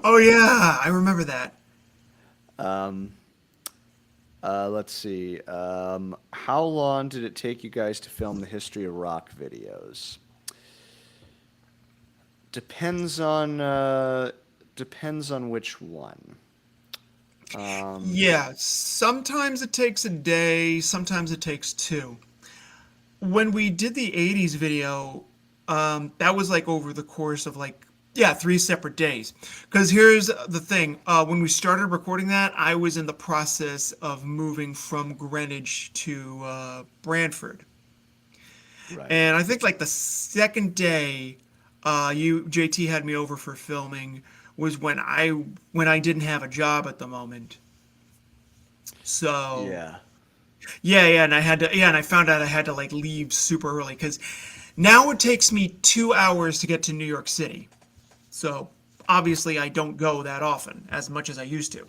Oh yeah, I remember that. Let's see. How long did it take you guys to film the History of Rock videos? Depends on which one. Yeah, sometimes it takes a day, sometimes it takes two. When we did the 80s video, that was like over the course of like, yeah, 3 separate days. Because here's the thing, when we started recording that, I was in the process of moving from Greenwich to Brantford. Right. And I think like the second day, JT had me over for filming was when I didn't have a job at the moment. So Yeah. yeah, and I found out I had to like leave super early because now it takes me 2 hours to get to New York City. So obviously I don't go that often as much as I used to.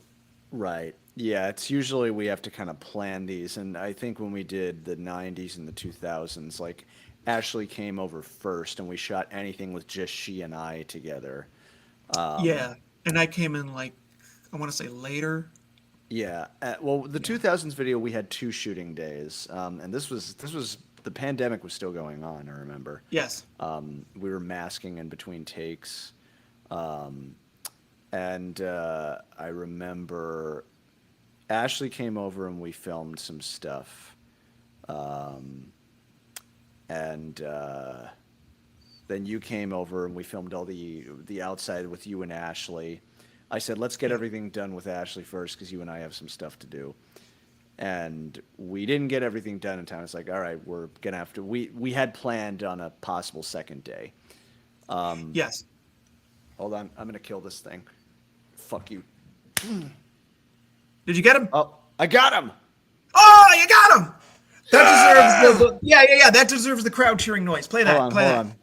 Right. Yeah, it's usually we have to kind of plan these, and I think when we did the 90s and the 2000s, like Ashley came over first, and we shot anything with just she and I together. Yeah, and I came in like I want to say later. Yeah. Well, the Yeah. 2000s video we had two shooting days, and this was the pandemic was still going on. I remember. Yes. We were masking in between takes, and I remember Ashley came over and we filmed some stuff, and then you came over and we filmed all the outside with you and Ashley. I said, let's get Yeah. everything done with Ashley first because you and I have some stuff to do. And we didn't get everything done in time. It's like, all right, we're gonna have to. We had planned on a possible second day. Yes. Hold on, I'm gonna kill this thing. Fuck you. Did you get him? Oh, I got him. Oh, you got him. That deserves yeah. That deserves the crowd cheering noise. Play that. Hold on, Play hold that. on.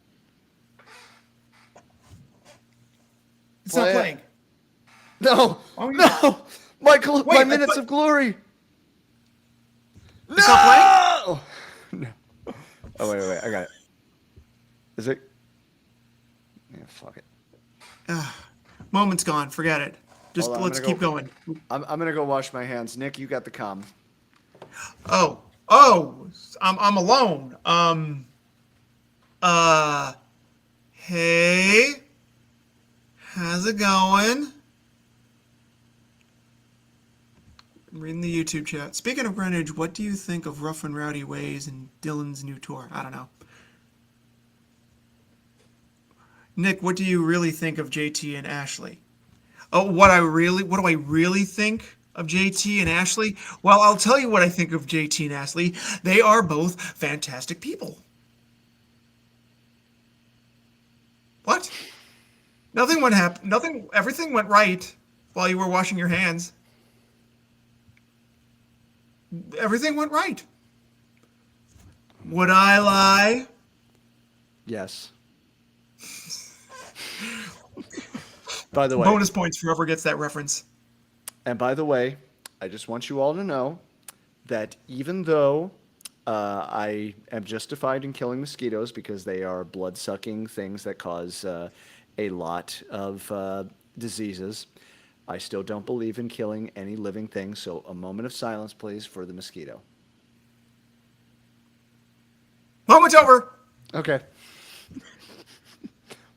It's Play not it. playing. No, Oh, you- no, Michael, Wait, my I minutes thought- of glory. It's not No. No. Oh wait, I got it. Is it? Yeah, fuck it. Moment's gone. Forget it. Just Hold on, I'm let's gonna keep go- going. I'm gonna go wash my hands. Nick, you got the comm. Oh, I'm alone. Hey, how's it going? I'm reading the YouTube chat. Speaking of Greenwich, what do you think of Rough and Rowdy Ways and Dylan's new tour? I don't know. Nick, what do you really think of JT and Ashley? Oh, what do I really think of JT and Ashley? Well, I'll tell you what I think of JT and Ashley. They are both fantastic people. What? Nothing went happen. Nothing. Everything went right while you were washing your hands. Everything went right. Would I lie? Yes. By the way, Bonus points for whoever gets that reference. and by the way, I just want you all to know that even though I am justified in killing mosquitoes because they are blood-sucking things that cause a lot of diseases, I still don't believe in killing any living thing. So a moment of silence, please, for the mosquito. Moment's over. Okay.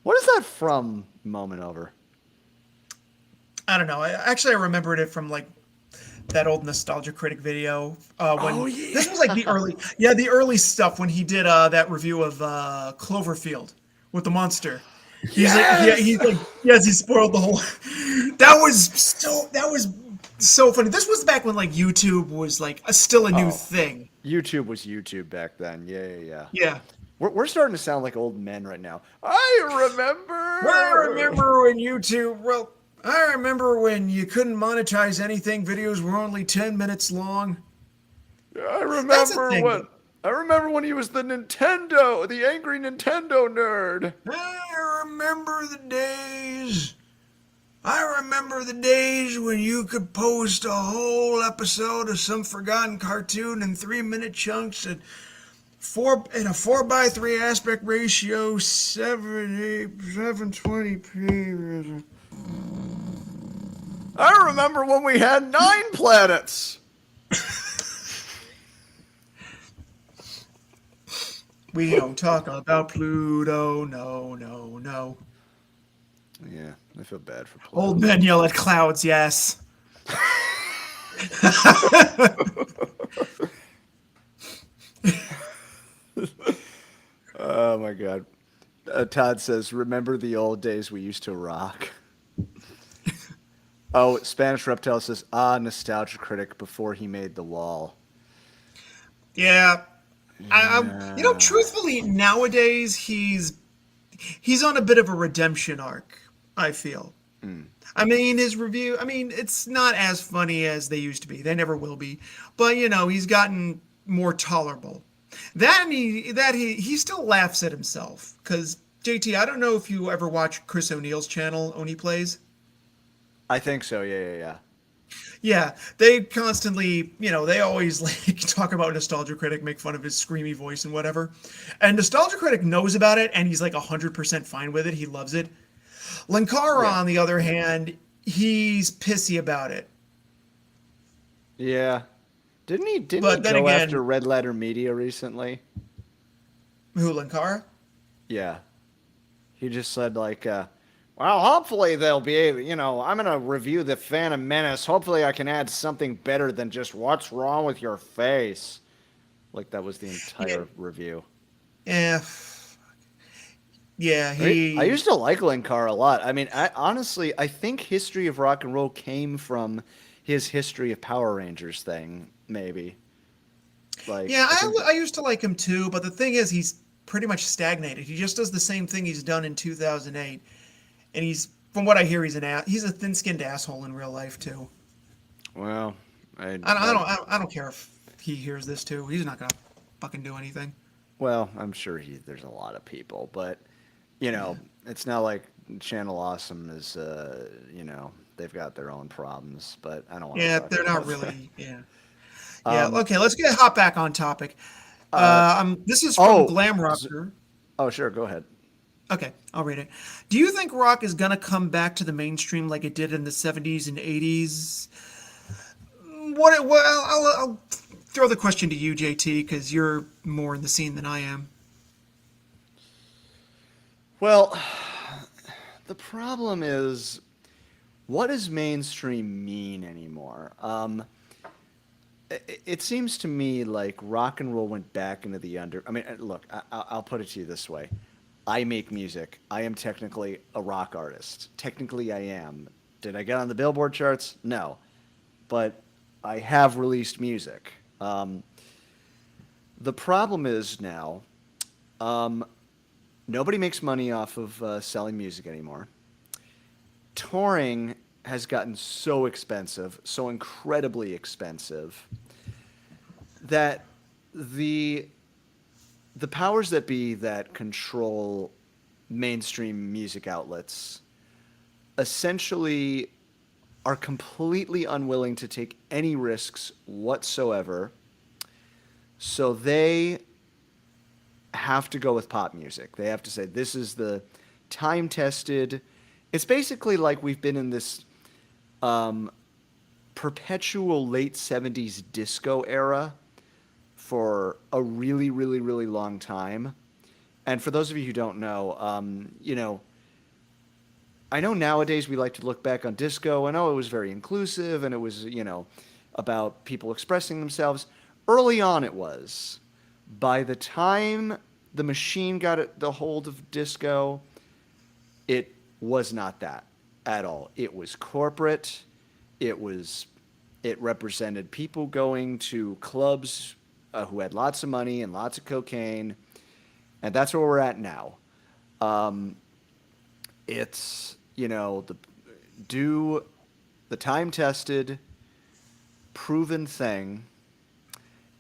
What is that from? Moment over. I don't know. I remembered it from like that old Nostalgia Critic video. When Oh, yeah. This was like the early stuff when he did that review of Cloverfield with the monster. He's like, yes, he spoiled the whole. That was so funny. This was back when like YouTube was like still a new Oh. thing. YouTube was YouTube back then. Yeah. Yeah. We're starting to sound like old men right now. I remember. I remember when YouTube, well, I remember when you couldn't monetize anything, videos were only 10 minutes long. That's a thing. I remember when he was the angry Nintendo nerd. I remember the days. I remember the days when you could post a whole episode of some forgotten cartoon in 3-minute chunks and in a 4:3 aspect ratio, 720p. I remember when we had 9 planets. We don't talk about Pluto. No, no, no. Yeah, I feel bad for Pluto. Old men yell at clouds. Yes. Oh my God. Todd says, "Remember the old days we used to rock." Oh, Spanish Reptile says, nostalgia critic before he made the wall. Yeah. Truthfully, nowadays he's on a bit of a redemption arc, I feel. I mean, his review, it's not as funny as they used to be. They never will be. But, he's gotten more tolerable. He still laughs at himself. Because, JT, I don't know if you ever watch Chris O'Neill's channel, Oni Plays. I think so, yeah. Yeah, they constantly, they always talk about Nostalgia Critic, make fun of his screamy voice and whatever. And Nostalgia Critic knows about it, and he's 100% fine with it. He loves it. Linkara, on the other hand, he's pissy about it. Yeah. Didn't he But then go again- after Red Letter Media recently? Who, Linkara? Yeah. He just said well, hopefully they'll be able, I'm going to review the Phantom Menace. Hopefully I can add something better than just what's wrong with your face. That was the entire review. Yeah. Yeah, I used to like Linkar a lot. Honestly, I think History of Rock and Roll came from his History of Power Rangers thing, maybe. I used to like him too, but the thing is, he's pretty much stagnated. He just does the same thing he's done in 2008. And from what I hear, he's a thin-skinned asshole in real life too. Well, I don't care if he hears this too. He's not gonna fucking do anything. Well, I'm sure there's a lot of people, but it's not like Channel Awesome is they've got their own problems, but I don't want to talk they're about not really that. Okay, let's hop back on topic. This is from Glam Rocker. Oh, sure, go ahead. Okay, I'll read it. Do you think rock is gonna come back to the mainstream like it did in the 70s and 80s? I'll throw the question to you, JT, because you're more in the scene than I am. Well, the problem is, what does mainstream mean anymore? It seems to me like rock and roll went back into the look, I'll put it to you this way. I make music. I am technically a rock artist. Technically, I am. Did I get on the Billboard charts? No. But I have released music. The problem is now, nobody makes money off of selling music anymore. Touring has gotten so expensive, so incredibly expensive, that the powers that be that control mainstream music outlets essentially are completely unwilling to take any risks whatsoever. So they have to go with pop music. They have to say, this is the time-tested. It's basically like we've been in this perpetual late 70s disco era for a really, really, really long time. And for those of you who don't know, I know nowadays we like to look back on disco. I know it was very inclusive and it was, about people expressing themselves. Early on it was. By the time the machine got the hold of disco, it was not that at all. It was corporate. It represented people going to clubs who had lots of money and lots of cocaine, And that's where we're at now. Um, it's, do the time tested, proven thing.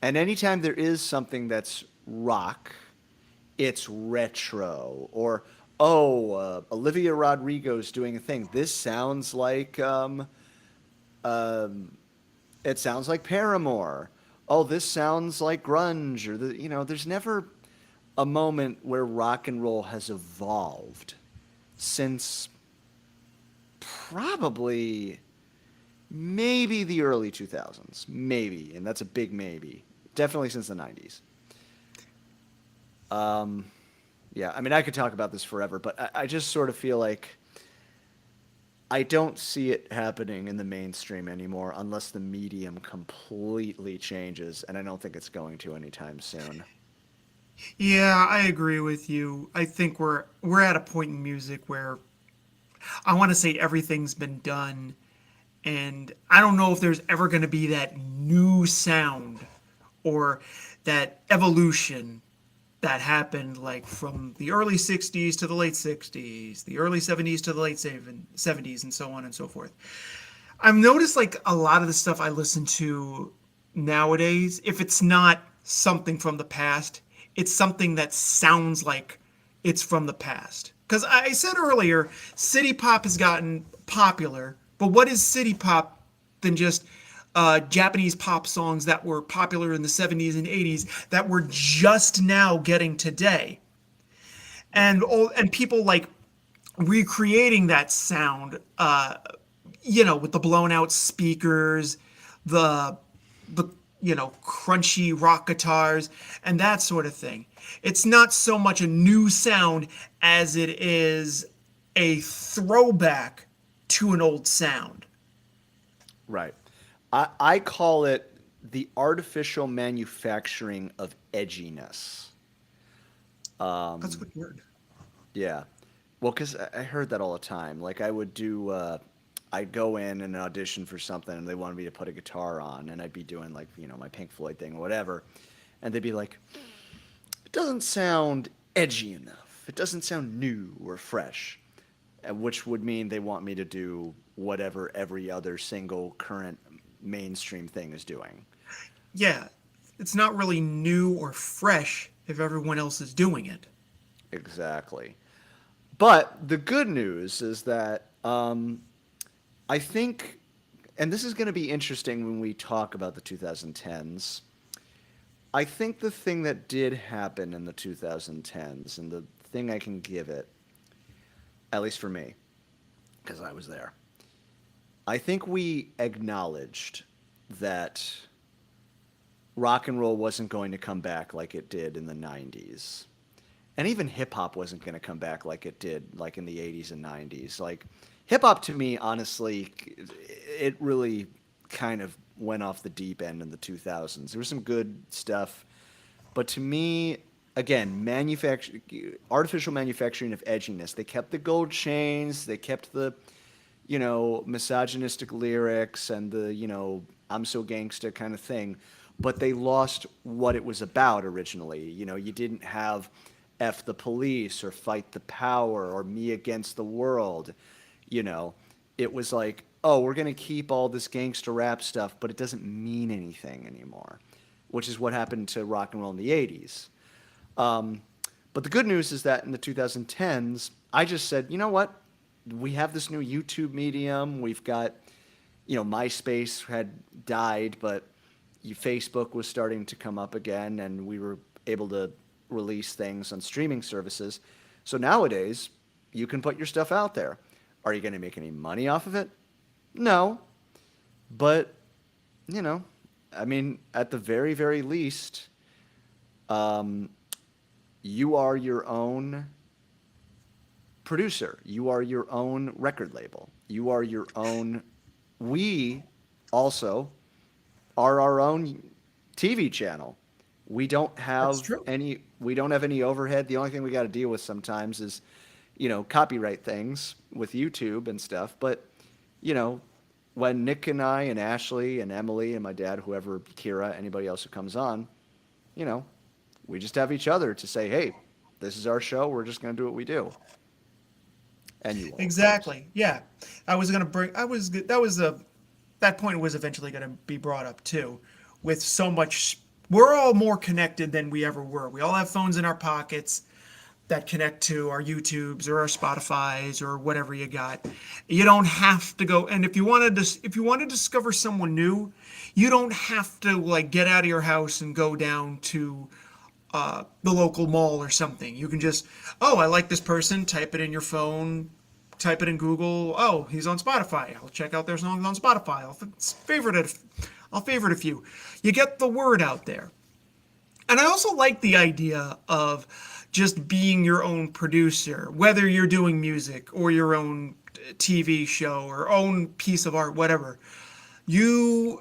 And anytime there is something that's rock, it's retro. Or, Olivia Rodrigo's doing a thing. This sounds like, it sounds like Paramore. Oh, this sounds like grunge. Or, there's never a moment where rock and roll has evolved since probably maybe the early 2000s. Maybe, and that's a big maybe. Definitely since the 90s. Yeah, I mean, I could talk about this forever, but I just sort of feel like I don't see it happening in the mainstream anymore unless the medium completely changes, and I don't think it's going to anytime soon. Yeah, I agree with you. I think we're at a point in music where I want to say everything's been done, and I don't know if there's ever going to be that new sound or that evolution that happened like from the early 60s to the late 60s, the early 70s to the late 70s, and so on and so forth. I've noticed like a lot of the stuff I listen to nowadays, if it's not something from the past, it's something that sounds like it's from the past. Because I said earlier, city pop has gotten popular, but what is city pop than just Japanese pop songs that were popular in the 70s and 80s that we're just now getting today? And people like recreating that sound, with the blown out speakers, the the crunchy rock guitars and that sort of thing. It's not so much a new sound as it is a throwback to an old sound. Right. I call it the artificial manufacturing of edginess. That's a good word. Yeah. Well, because I heard that all the time. Like, I would do, I'd go in and audition for something, and they wanted me to put a guitar on, and I'd be doing, like, my Pink Floyd thing or whatever. And they'd be like, it doesn't sound edgy enough. It doesn't sound new or fresh. Which would mean they want me to do whatever every other single current mainstream thing is doing. Yeah, it's not really new or fresh if everyone else is doing it. Exactly. But the good news is that I think, and this is going to be interesting when we talk about the 2010s. I think the thing that did happen in the 2010s, and the thing I can give it, at least for me, because I was there, I think we acknowledged that rock and roll wasn't going to come back like it did in the 90s. And even hip hop wasn't going to come back like it did like in the 80s and 90s. Like hip hop to me, honestly, it really kind of went off the deep end in the 2000s. There was some good stuff, but to me, again, artificial manufacturing of edginess. They kept the gold chains, they kept the misogynistic lyrics and the I'm so gangsta kind of thing, but they lost what it was about originally. You didn't have F the police or fight the power or me against the world. It was like, oh, we're going to keep all this gangster rap stuff, but it doesn't mean anything anymore, which is what happened to rock and roll in the 80s. But the good news is that in the 2010s, I just said, you know what? We have this new YouTube medium. We've got, MySpace had died, but Facebook was starting to come up again, and we were able to release things on streaming services. So nowadays, you can put your stuff out there. Are you going to make any money off of it? No. But, I mean, at the very, very least, you are your own producer. You are your own record label. You are your own. We also are our own TV channel. We don't That's have true. any overhead. The only thing we got to deal with sometimes is, copyright things with YouTube and stuff. But, when Nick and I and Ashley and Emily and my dad, whoever, Kira, anybody else who comes on, we just have each other to say, hey, this is our show. We're just going to do what we do. And you won't, of course. Exactly. Yeah. I was gonna bring. That was a. That point was eventually gonna be brought up too, with so much. We're all more connected than we ever were. We all have phones in our pockets that connect to our YouTubes or our Spotify's or whatever you got. You don't have to go. And if you want to discover someone new, you don't have to like get out of your house and go down to the local mall or something. You can just, oh, I like this person, type it in your phone, type it in Google. Oh, he's on Spotify. I'll check out their songs on Spotify. I'll favorite a few. You get the word out there. And I also like the idea of just being your own producer, whether you're doing music or your own TV show or own piece of art, whatever. You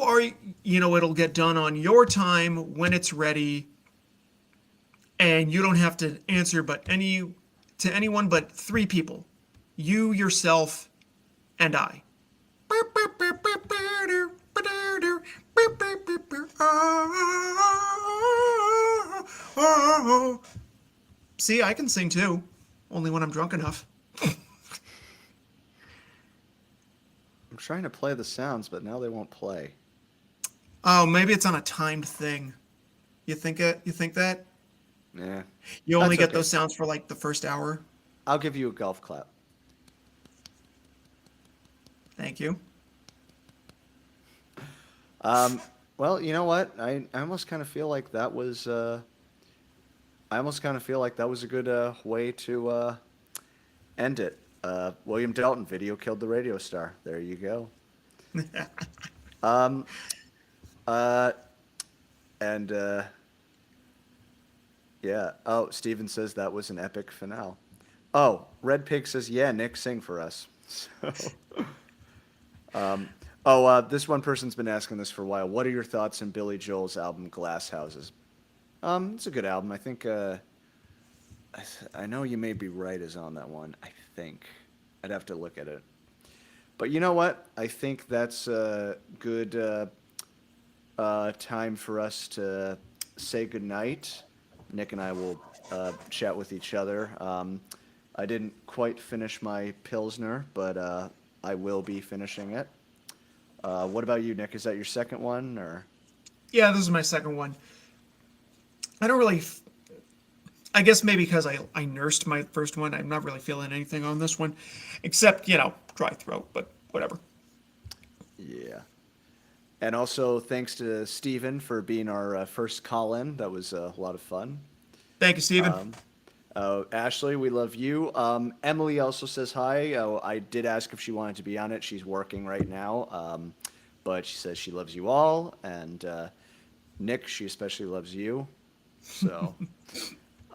are, it'll get done on your time when it's ready, and you don't have to answer to anyone but three people: you, yourself, and I. See, I can sing too, only when I'm drunk enough. I'm trying to play the sounds, but now they won't play. Oh, maybe it's on a timed thing. You think that? Yeah. You only That's get okay. those sounds for like the first hour? I'll give you a golf clap. Thank you. Well, you know what? I almost kind of feel like that was a good way to end it. William Dalton, video killed the radio star. There you go. Um, and yeah. Oh, Steven says that was an epic finale. Oh, Red Pig says, yeah, Nick, sing for us. So, this one person's been asking this for a while. What are your thoughts on Billy Joel's album Glass Houses? It's a good album. I think, I know You May Be Right is on that one. I think. I'd have to look at it. But you know what? I think that's a good time for us to say goodnight. Nick and I will chat with each other. I didn't quite finish my Pilsner, but I will be finishing it. What about you, Nick? Is that your second one, or? Yeah, this is my second one. I don't really. I guess maybe because I nursed my first one, I'm not really feeling anything on this one, except dry throat. But whatever. Yeah. And also thanks to Steven for being our first call-in. That was a lot of fun. Thank you, Steven. Ashley, we love you. Emily also says hi. I did ask if she wanted to be on it. She's working right now, but she says she loves you all. And Nick, she especially loves you. So,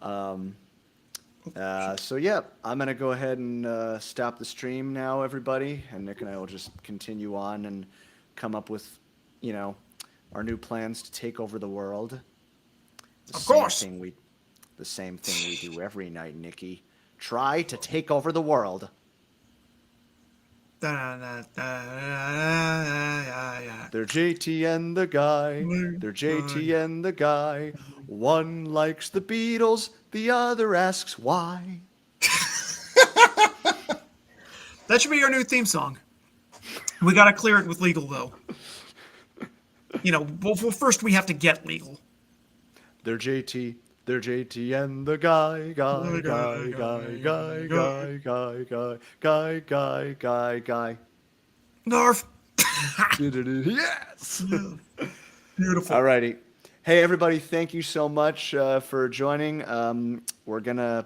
so yeah, I'm gonna go ahead and stop the stream now, everybody. And Nick and I will just continue on and come up with, our new plans to take over the world. Of course. The same thing we do every night, Nikki. Try to take over the world. They're JT and the guy. They're JT and the guy. One likes the Beatles, the other asks why. That should be our new theme song. We gotta clear it with legal though. Well, first we have to get legal. They're JT and the guy. Narf. Yes. Beautiful. Alrighty. Hey everybody, thank you so much for joining. We're gonna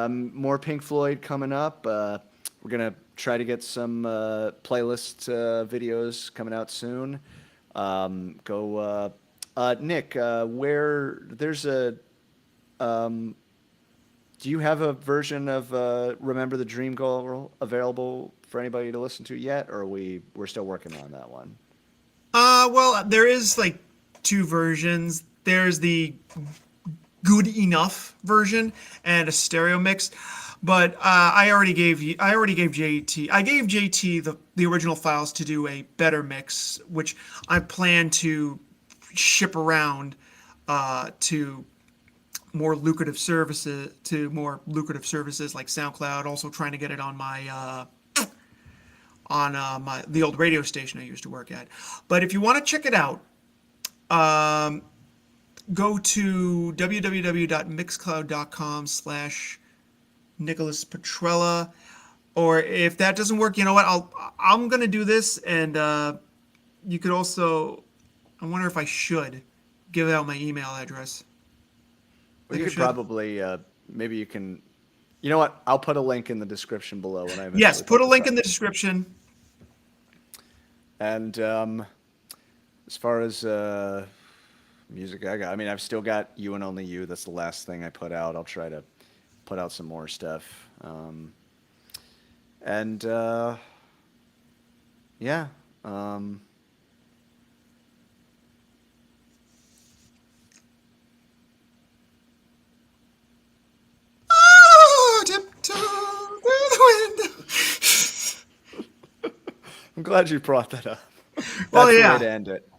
more Pink Floyd coming up. We're gonna try to get some playlist videos coming out soon. Nick, where there's a do you have a version of Remember the Dream Girl available for anybody to listen to yet, or we're still working on that one? Well, there is like two versions. There's the good enough version and a stereo mix. But I already gave JT. I gave JT the original files to do a better mix, which I plan to ship around to more lucrative services like SoundCloud. Also trying to get it on my the old radio station I used to work at. But if you want to check it out, go to www.mixcloud.com/Nicholas Patrella. Or if that doesn't work, you know what? I'm gonna do this, and you could also. I wonder if I should give out my email address. Well, Think you I could should? probably, maybe you can. You know what? I'll put a link in the description below when I eventually Yes, put a this link up. in the description. And as far as music I mean, I've still got You and Only You. That's the last thing I put out. I'll try to put out some more stuff. And yeah. Oh, tiptoe through the window. I'm glad you brought that up. That's Well, the yeah. way to end it.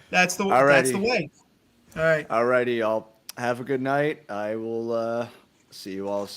That's the Alrighty. way. All right. Alrighty, y'all. Have a good night. I will see you all